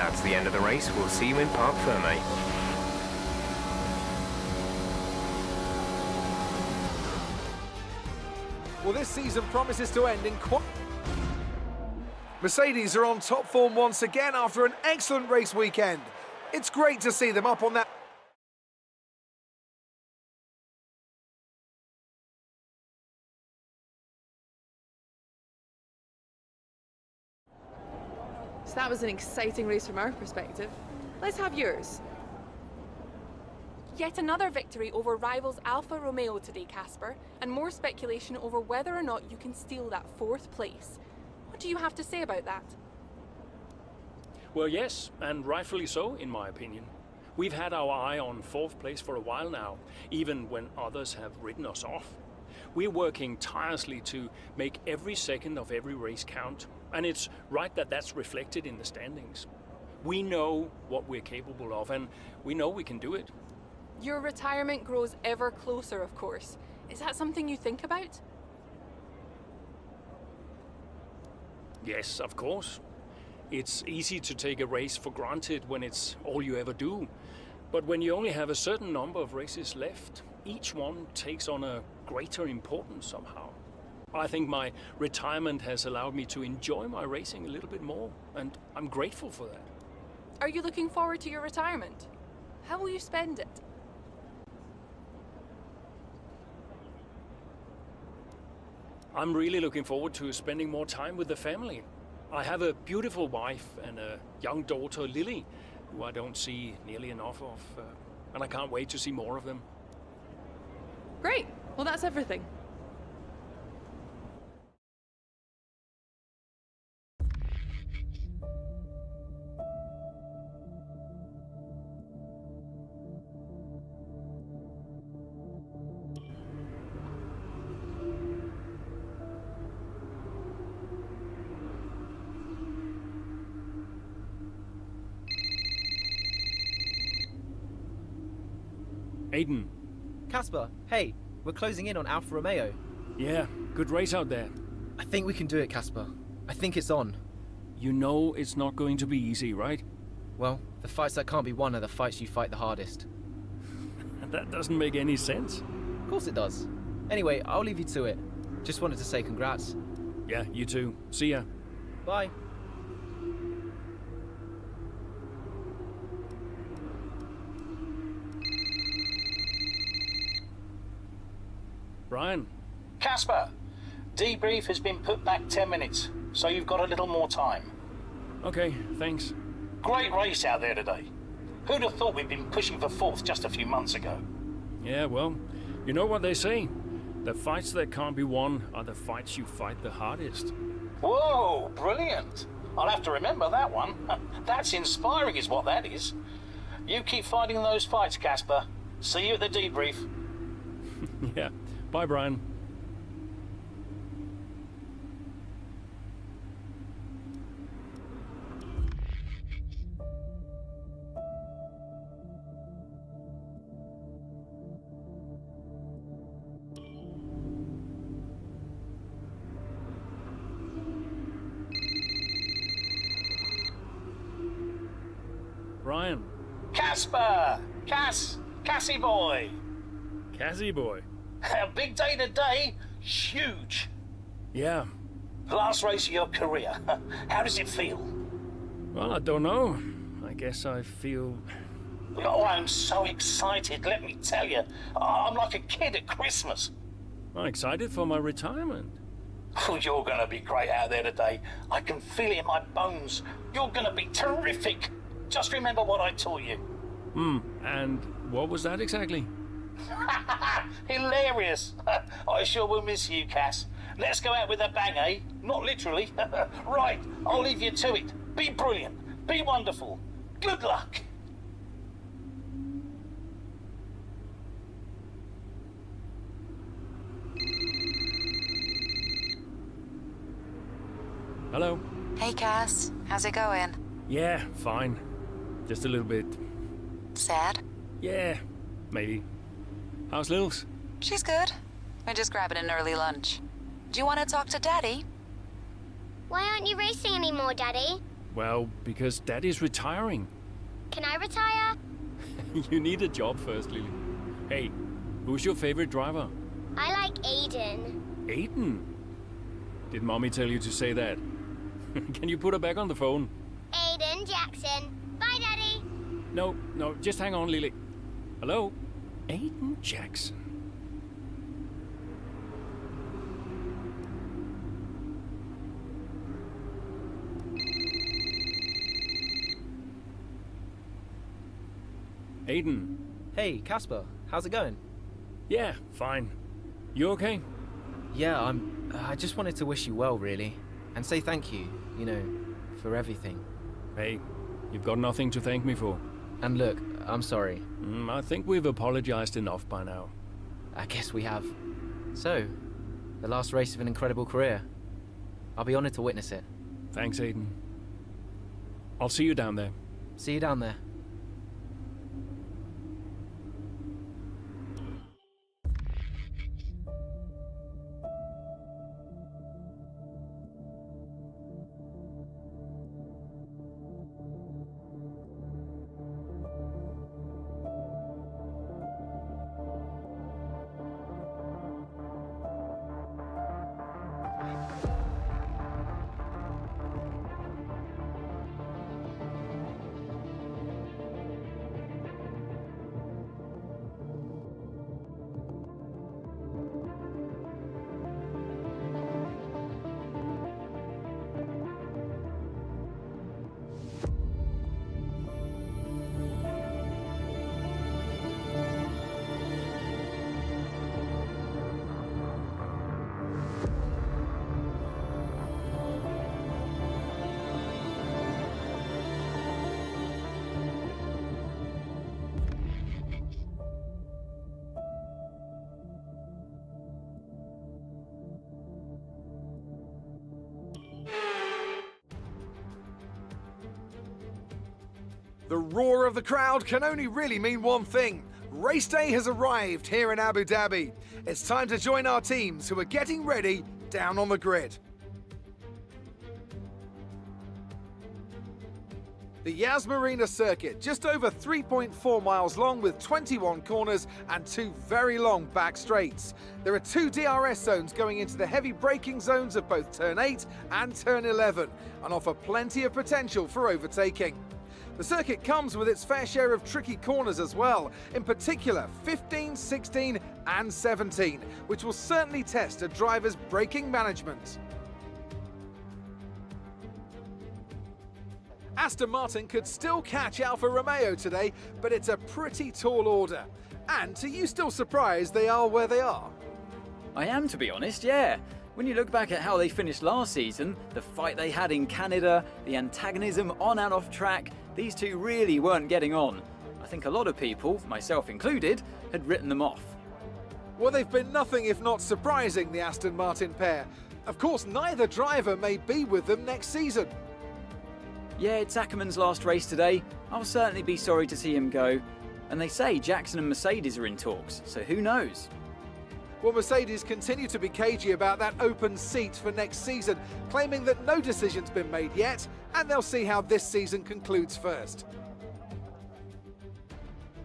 That's the end of the race. We'll see you in Parc Ferme. Well, this season promises to end in Mercedes are on top form once again after an excellent race weekend. It's great to see them up on that. So that was an exciting race from our perspective. Let's have yours. Yet another victory over rivals Alfa Romeo today, Casper, and more speculation over whether or not you can steal that 4th place. What do you have to say about that? Well, yes, and rightfully so, in my opinion. We've had our eye on 4th place for a while now, even when others have ridden us off. We're working tirelessly to make every second of every race count, and it's right that that's reflected in the standings. We know what we're capable of, and we know we can do it. Your retirement grows ever closer, of course. Is that something you think about? Yes, of course. It's easy to take a race for granted when it's all you ever do. But when you only have a certain number of races left, each one takes on a greater importance somehow. I think my retirement has allowed me to enjoy my racing a little bit more, and I'm grateful for that. Are you looking forward to your retirement? How will you spend it? I'm really looking forward to spending more time with the family. I have a beautiful wife and a young daughter, Lily, who I don't see nearly enough of, and I can't wait to see more of them. Great. Well, that's everything. Aiden. Casper, hey, we're closing in on Alfa Romeo. Yeah, good race out there. I think we can do it, Casper. I think it's on. You know it's not going to be easy, right? Well, the fights that can't be won are the fights you fight the hardest. That doesn't make any sense. Of course it does. Anyway, I'll leave you to it. Just wanted to say congrats. Yeah, you too. See ya. Bye. Brian. Casper, debrief has been put back 10 minutes, so you've got a little more time. Okay, thanks. Great race out there today. Who'd have thought we'd been pushing for 4th just a few months ago? Yeah, well, you know what they say. The fights that can't be won are the fights you fight the hardest. Whoa, brilliant. I'll have to remember that one. That's inspiring is what that is. You keep fighting those fights, Casper. See you at the debrief. Yeah. Bye, Brian. Brian. Casper! Cassie boy! Cassie boy. A big day today. Huge. Yeah. Last race of your career. How does it feel? Well, I don't know. I guess I feel... Oh, I'm so excited, let me tell you. I'm like a kid at Christmas. I'm excited for my retirement. Oh, you're gonna be great out there today. I can feel it in my bones. You're gonna be terrific. Just remember what I taught you. And what was that exactly? Hilarious. I sure will miss you, Cass. Let's go out with a bang, eh? Not literally. Right, I'll leave you to it. Be brilliant. Be wonderful. Good luck. Hello? Hey, Cass. How's it going? Yeah, fine. Just a little bit... Sad? Yeah, maybe. How's Lils? She's good. We're just grabbing an early lunch. Do you want to talk to Daddy? Why aren't you racing anymore, Daddy? Well, because Daddy's retiring. Can I retire? You need a job first, Lily. Hey, who's your favorite driver? I like Aiden. Aiden? Did Mommy tell you to say that? Can you put her back on the phone? Aiden Jackson. Bye, Daddy. No, just hang on, Lily. Hello? Aiden Jackson. Aiden. Hey, Casper. How's it going? Yeah, fine. You okay? Yeah, I just wanted to wish you well, really. And say thank you, you know, for everything. Hey, you've got nothing to thank me for. And look, I'm sorry. I think we've apologized enough by now. I guess we have. So, the last race of an incredible career. I'll be honored to witness it. Thanks, Aiden. I'll see you down there. See you down there. The roar of the crowd can only really mean one thing. Race day has arrived here in Abu Dhabi. It's time to join our teams who are getting ready down on the grid. The Yas Marina circuit, just over 3.4 miles long with 21 corners and 2 very long back straights. There are 2 DRS zones going into the heavy braking zones of both turn 8 and turn 11 and offer plenty of potential for overtaking. The circuit comes with its fair share of tricky corners as well, in particular 15, 16 and 17, which will certainly test a driver's braking management. Aston Martin could still catch Alfa Romeo today, but it's a pretty tall order. And are you still surprised they are where they are? I am, to be honest, yeah. When you look back at how they finished last season, the fight they had in Canada, the antagonism on and off track, these two really weren't getting on. I think a lot of people, myself included, had written them off. Well, they've been nothing if not surprising, the Aston Martin pair. Of course, neither driver may be with them next season. Yeah, it's Ackerman's last race today. I'll certainly be sorry to see him go. And they say Jackson and Mercedes are in talks, so who knows? Well, Mercedes continue to be cagey about that open seat for next season, claiming that no decision's been made yet, and they'll see how this season concludes first.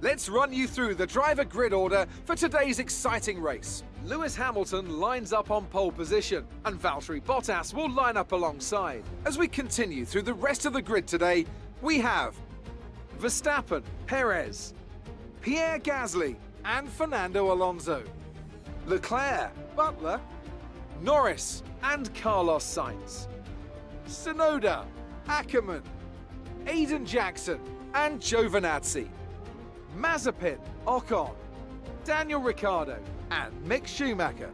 Let's run you through the driver grid order for today's exciting race. Lewis Hamilton lines up on pole position, and Valtteri Bottas will line up alongside. As we continue through the rest of the grid today, we have Verstappen, Perez, Pierre Gasly, and Fernando Alonso. Leclerc, Butler, Norris and Carlos Sainz, Tsunoda, Ackerman, Aiden Jackson and Giovinazzi, Mazepin, Ocon, Daniel Ricciardo and Mick Schumacher.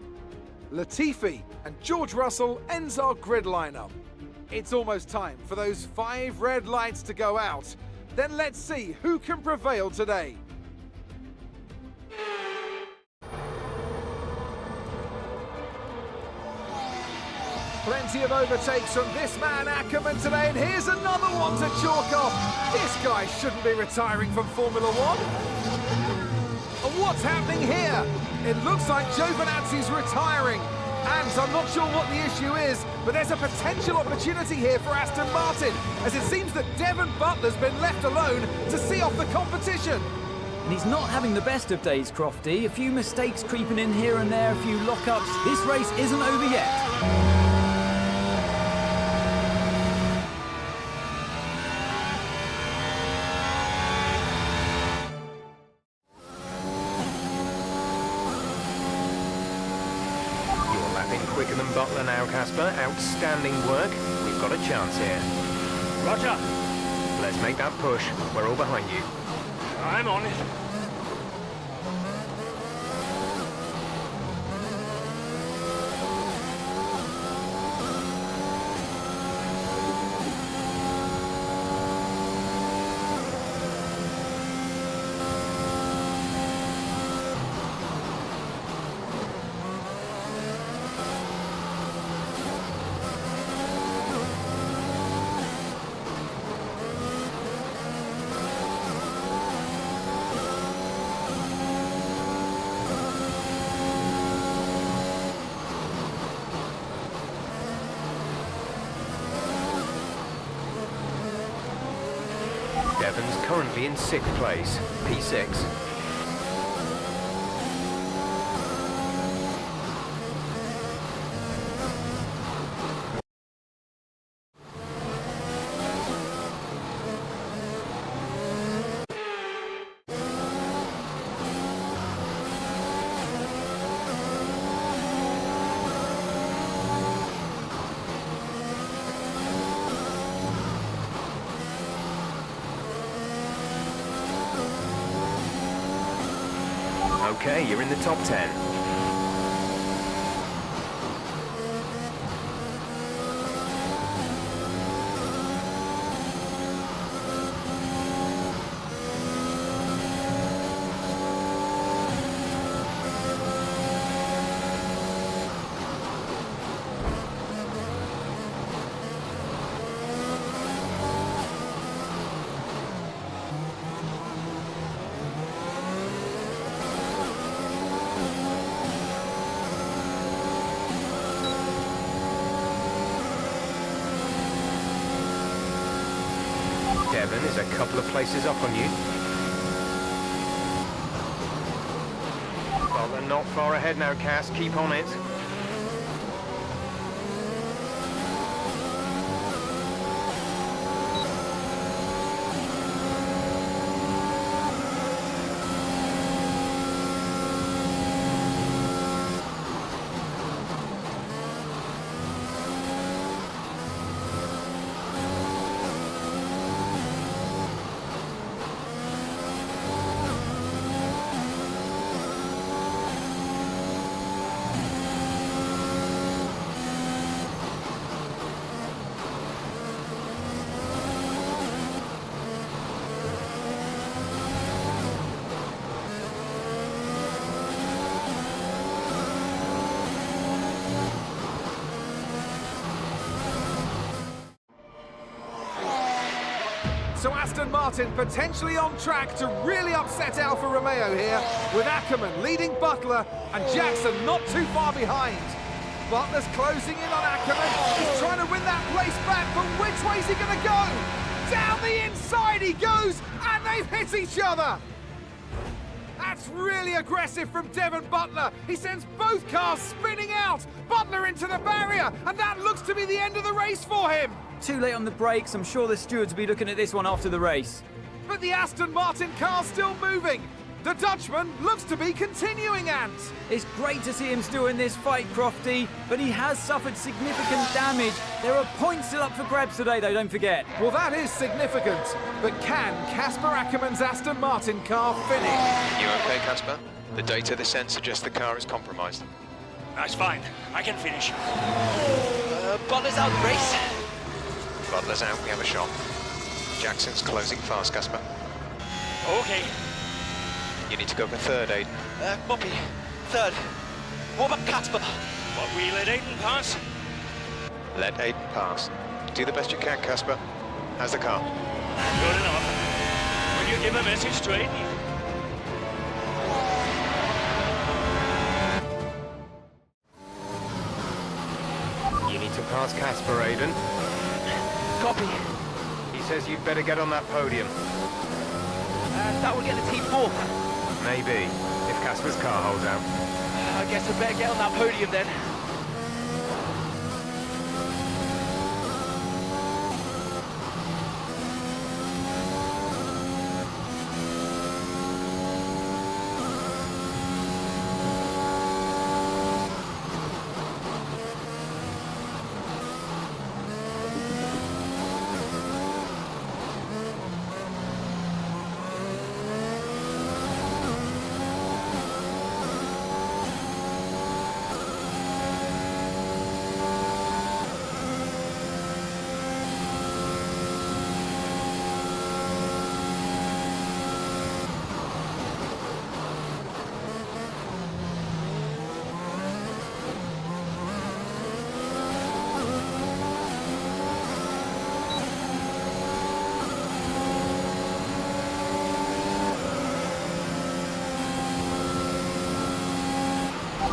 Latifi and George Russell ends our grid lineup. It's almost time for those 5 red lights to go out. Then let's see who can prevail today. Plenty of overtakes from this man Ackerman today, and here's another one to chalk off. This guy shouldn't be retiring from Formula One. And what's happening here? It looks like Giovinazzi's retiring. And I'm not sure what the issue is, but there's a potential opportunity here for Aston Martin, as it seems that Devon Butler's been left alone to see off the competition. And he's not having the best of days, Crofty. A few mistakes creeping in here and there, a few lockups. This race isn't over yet. Quicker than Butler now, Casper. Outstanding work. We've got a chance here. Roger. Let's make that push. We're all behind you. I'm on it. Devon's currently in 6th place, P6. Okay, you're in the top 10. Devon is a couple of places up on you. Well, they're not far ahead now, Cass. Keep on it. So Aston Martin potentially on track to really upset Alfa Romeo here, with Ackerman leading Butler and Jackson not too far behind. Butler's closing in on Ackerman. He's trying to win that place back, but which way's he going to go? Down the inside he goes, and they've hit each other. That's really aggressive from Devon Butler. He sends both cars spinning out. Butler into the barrier, and that looks to be the end of the race for him. Too late on the brakes. I'm sure the stewards will be looking at this one after the race. But the Aston Martin car's still moving. The Dutchman looks to be continuing, Ant. It's great to see him still in this fight, Crofty, but he has suffered significant damage. There are points still up for grabs today, though, don't forget. Well, that is significant. But can Casper Ackerman's Aston Martin car finish? You okay, Casper? The data this end suggests the car is compromised. That's fine. I can finish. Butler's out the race. Butler's out, we have a shot. Jackson's closing fast, Casper. Okay. You need to go for third, Aiden. Moppy, third. What about Casper? What, we let Aiden pass? Let Aiden pass. Do the best you can, Casper. How's the car? Good enough. Will you give a message to Aiden? How's Casper, Aiden? Copy. He says you'd better get on that podium. That will get the team fourth. Maybe, if Casper's car holds out. I guess I better get on that podium then.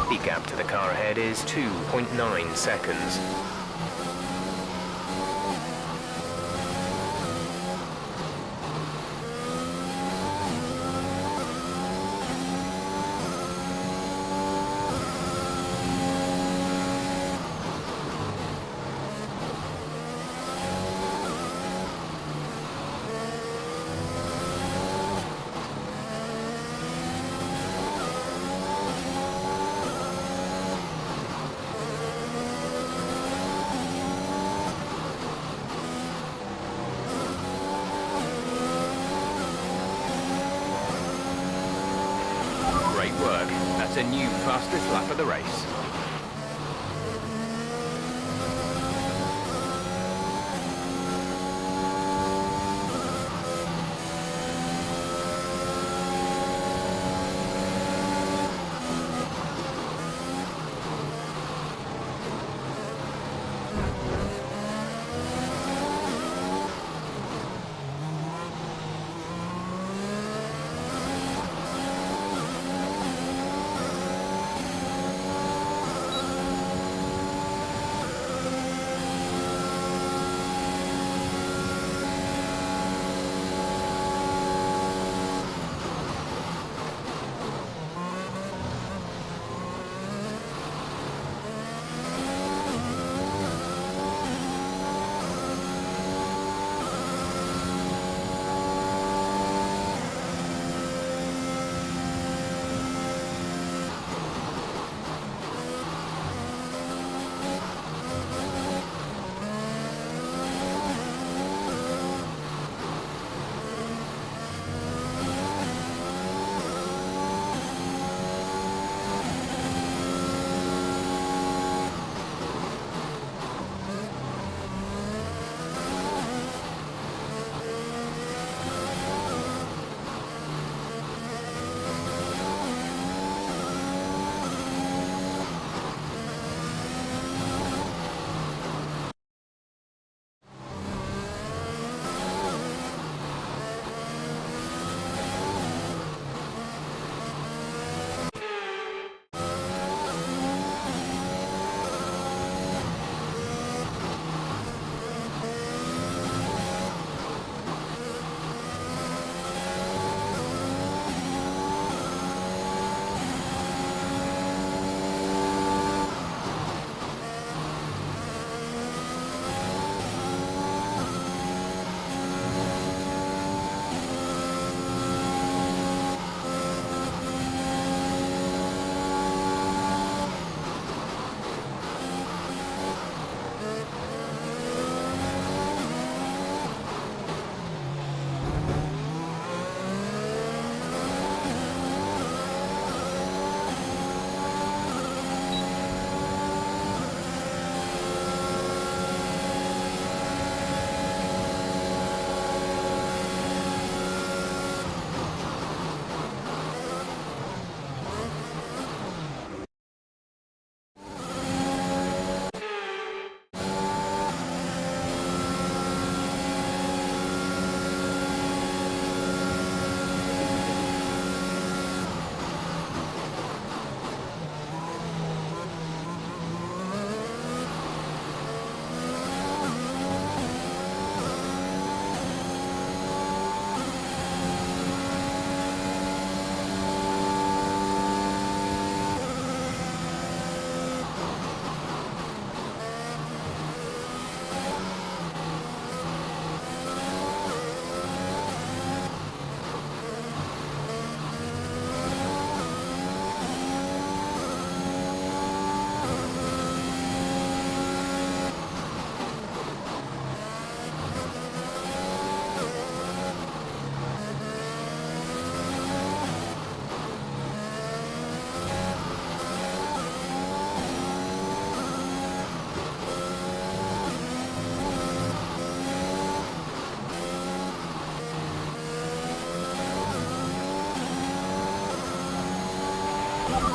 The gap to the car ahead is 2.9 seconds. Great work. That's a new fastest lap of the race.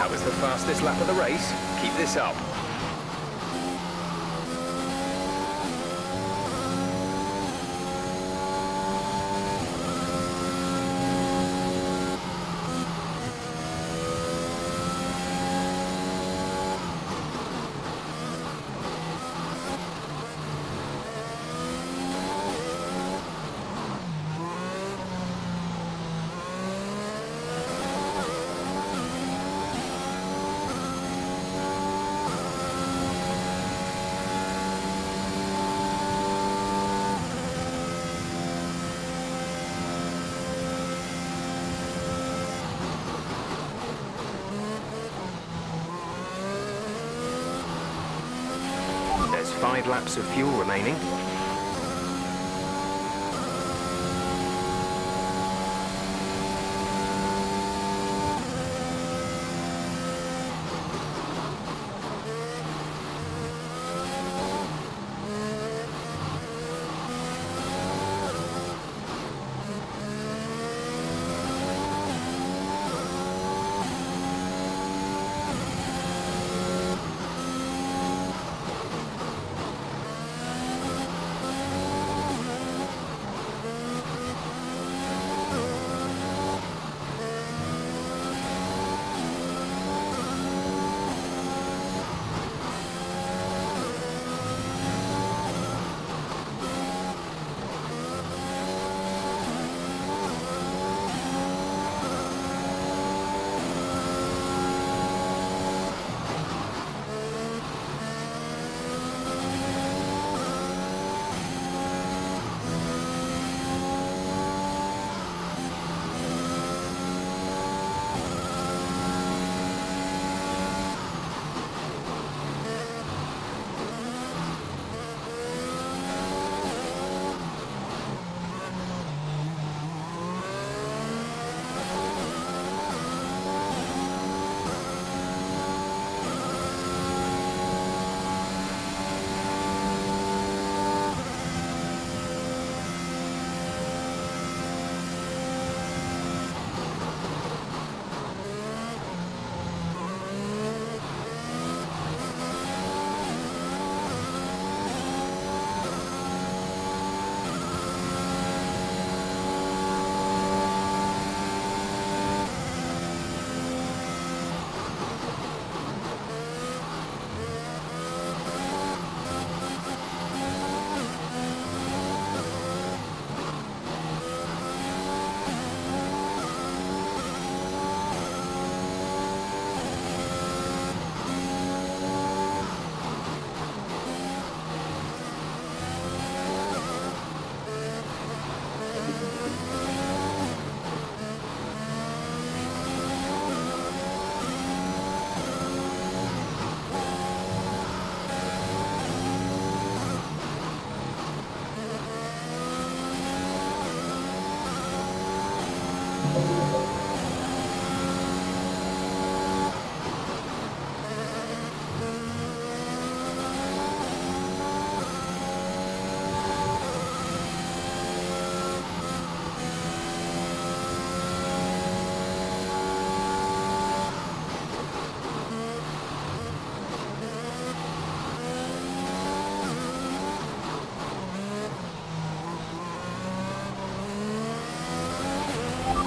That was the fastest lap of the race. Keep this up. There's 5 laps of fuel remaining.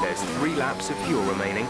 There's 3 laps of fuel remaining.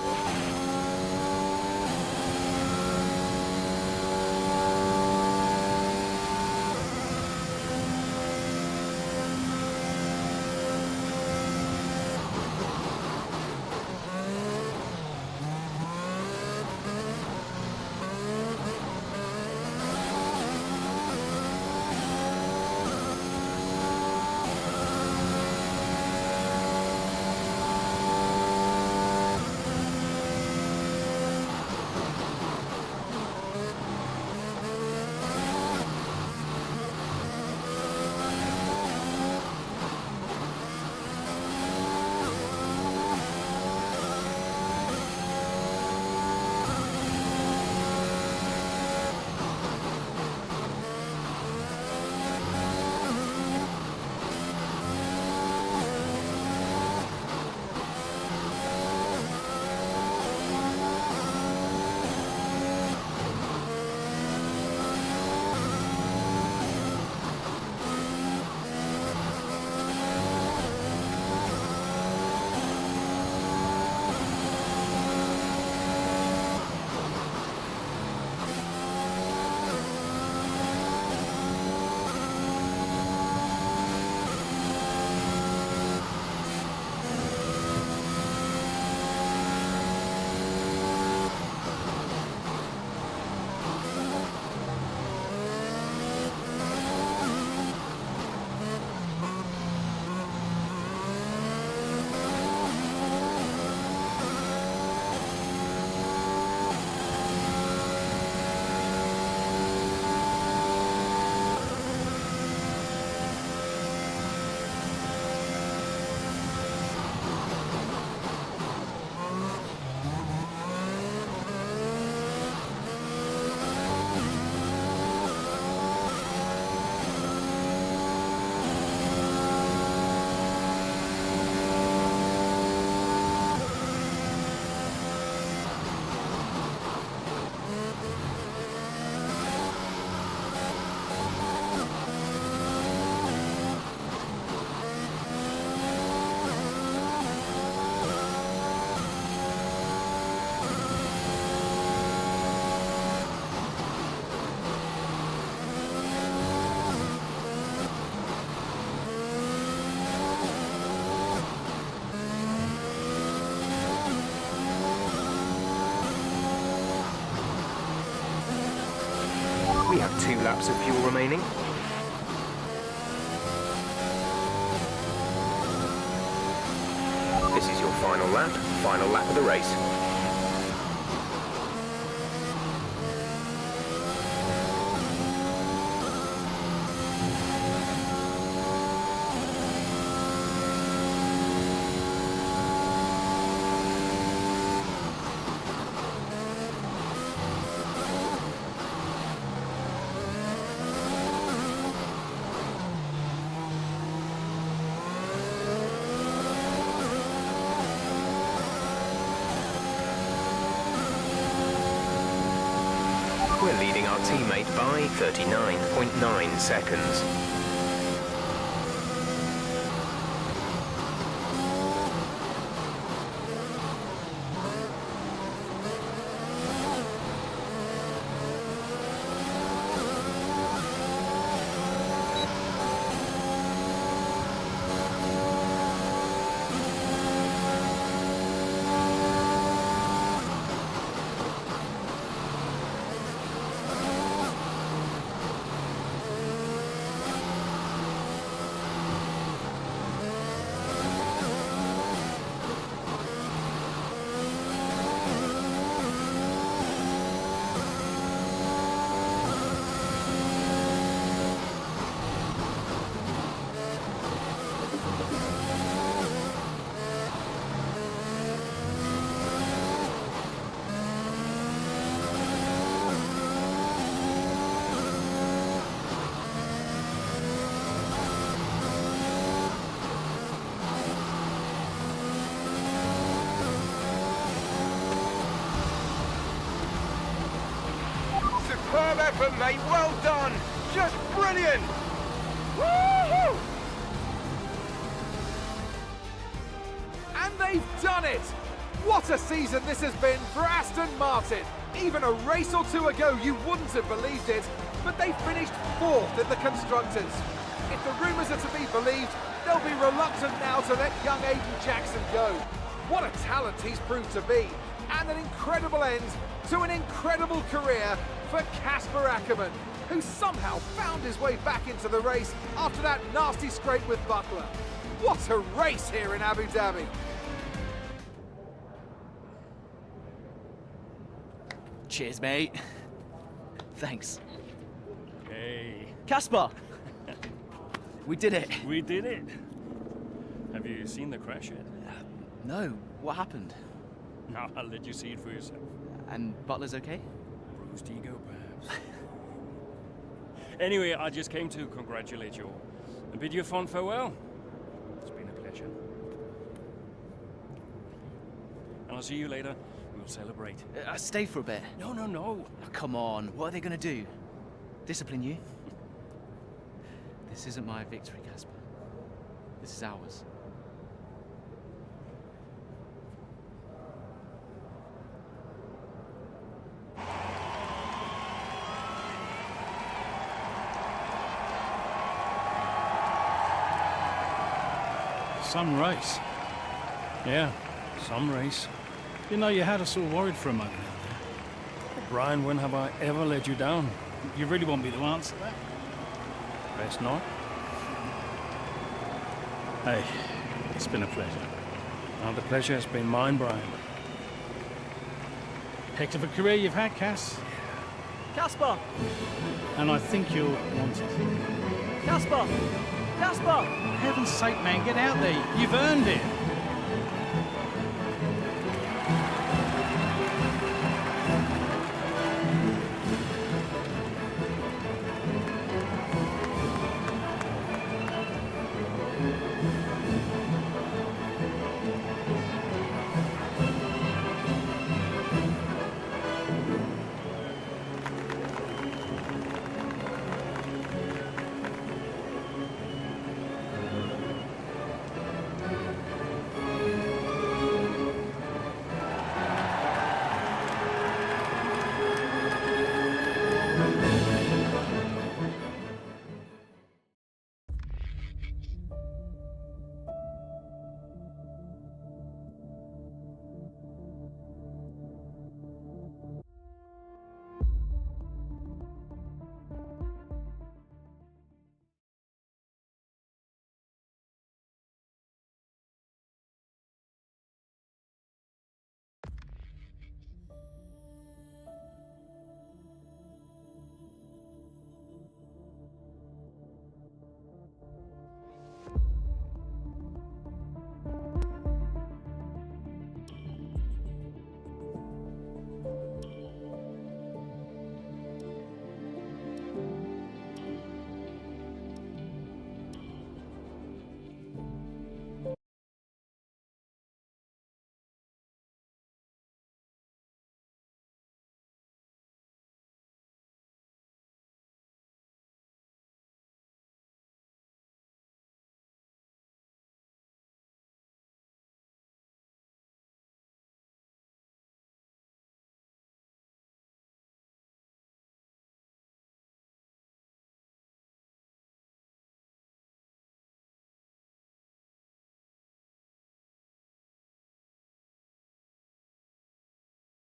have 2 laps of fuel remaining. This is your final lap of the race. We're leading our teammate by 39.9 seconds. Superb effort, mate. Well done. Just brilliant. Woo-hoo! And they've done it! What a season this has been for Aston Martin. Even a race or two ago, you wouldn't have believed it, but they finished 4th in the Constructors. If the rumours are to be believed, they'll be reluctant now to let young Aiden Jackson go. What a talent he's proved to be, and an incredible end to an incredible career for Casper Ackermann, who somehow found his way back into the race after that nasty scrape with Butler. What a race here in Abu Dhabi. Cheers, mate. Thanks. Hey. Casper! We did it. We did it. Have you seen the crash yet? No. What happened? No, I'll let you see it for yourself. And Butler's okay? Bruised ego, perhaps. Anyway, I just came to congratulate you all and bid you a fond farewell. It's been a pleasure. And I'll see you later. We'll celebrate. Stay for a bit. No, no, no. Oh, come on. What are they going to do? Discipline you? This isn't my victory, Casper. This is ours. Some race. Yeah, some race. You know, you had us all worried for a moment out there. Brian, when have I ever let you down? You really want me to answer that? Best not. Hey, it's been a pleasure. Now the pleasure has been mine, Brian. Heck of a career you've had, Cass. Casper! And I think you'll want it. Casper! Casper! For heaven's sake, man, get out there. You've earned it.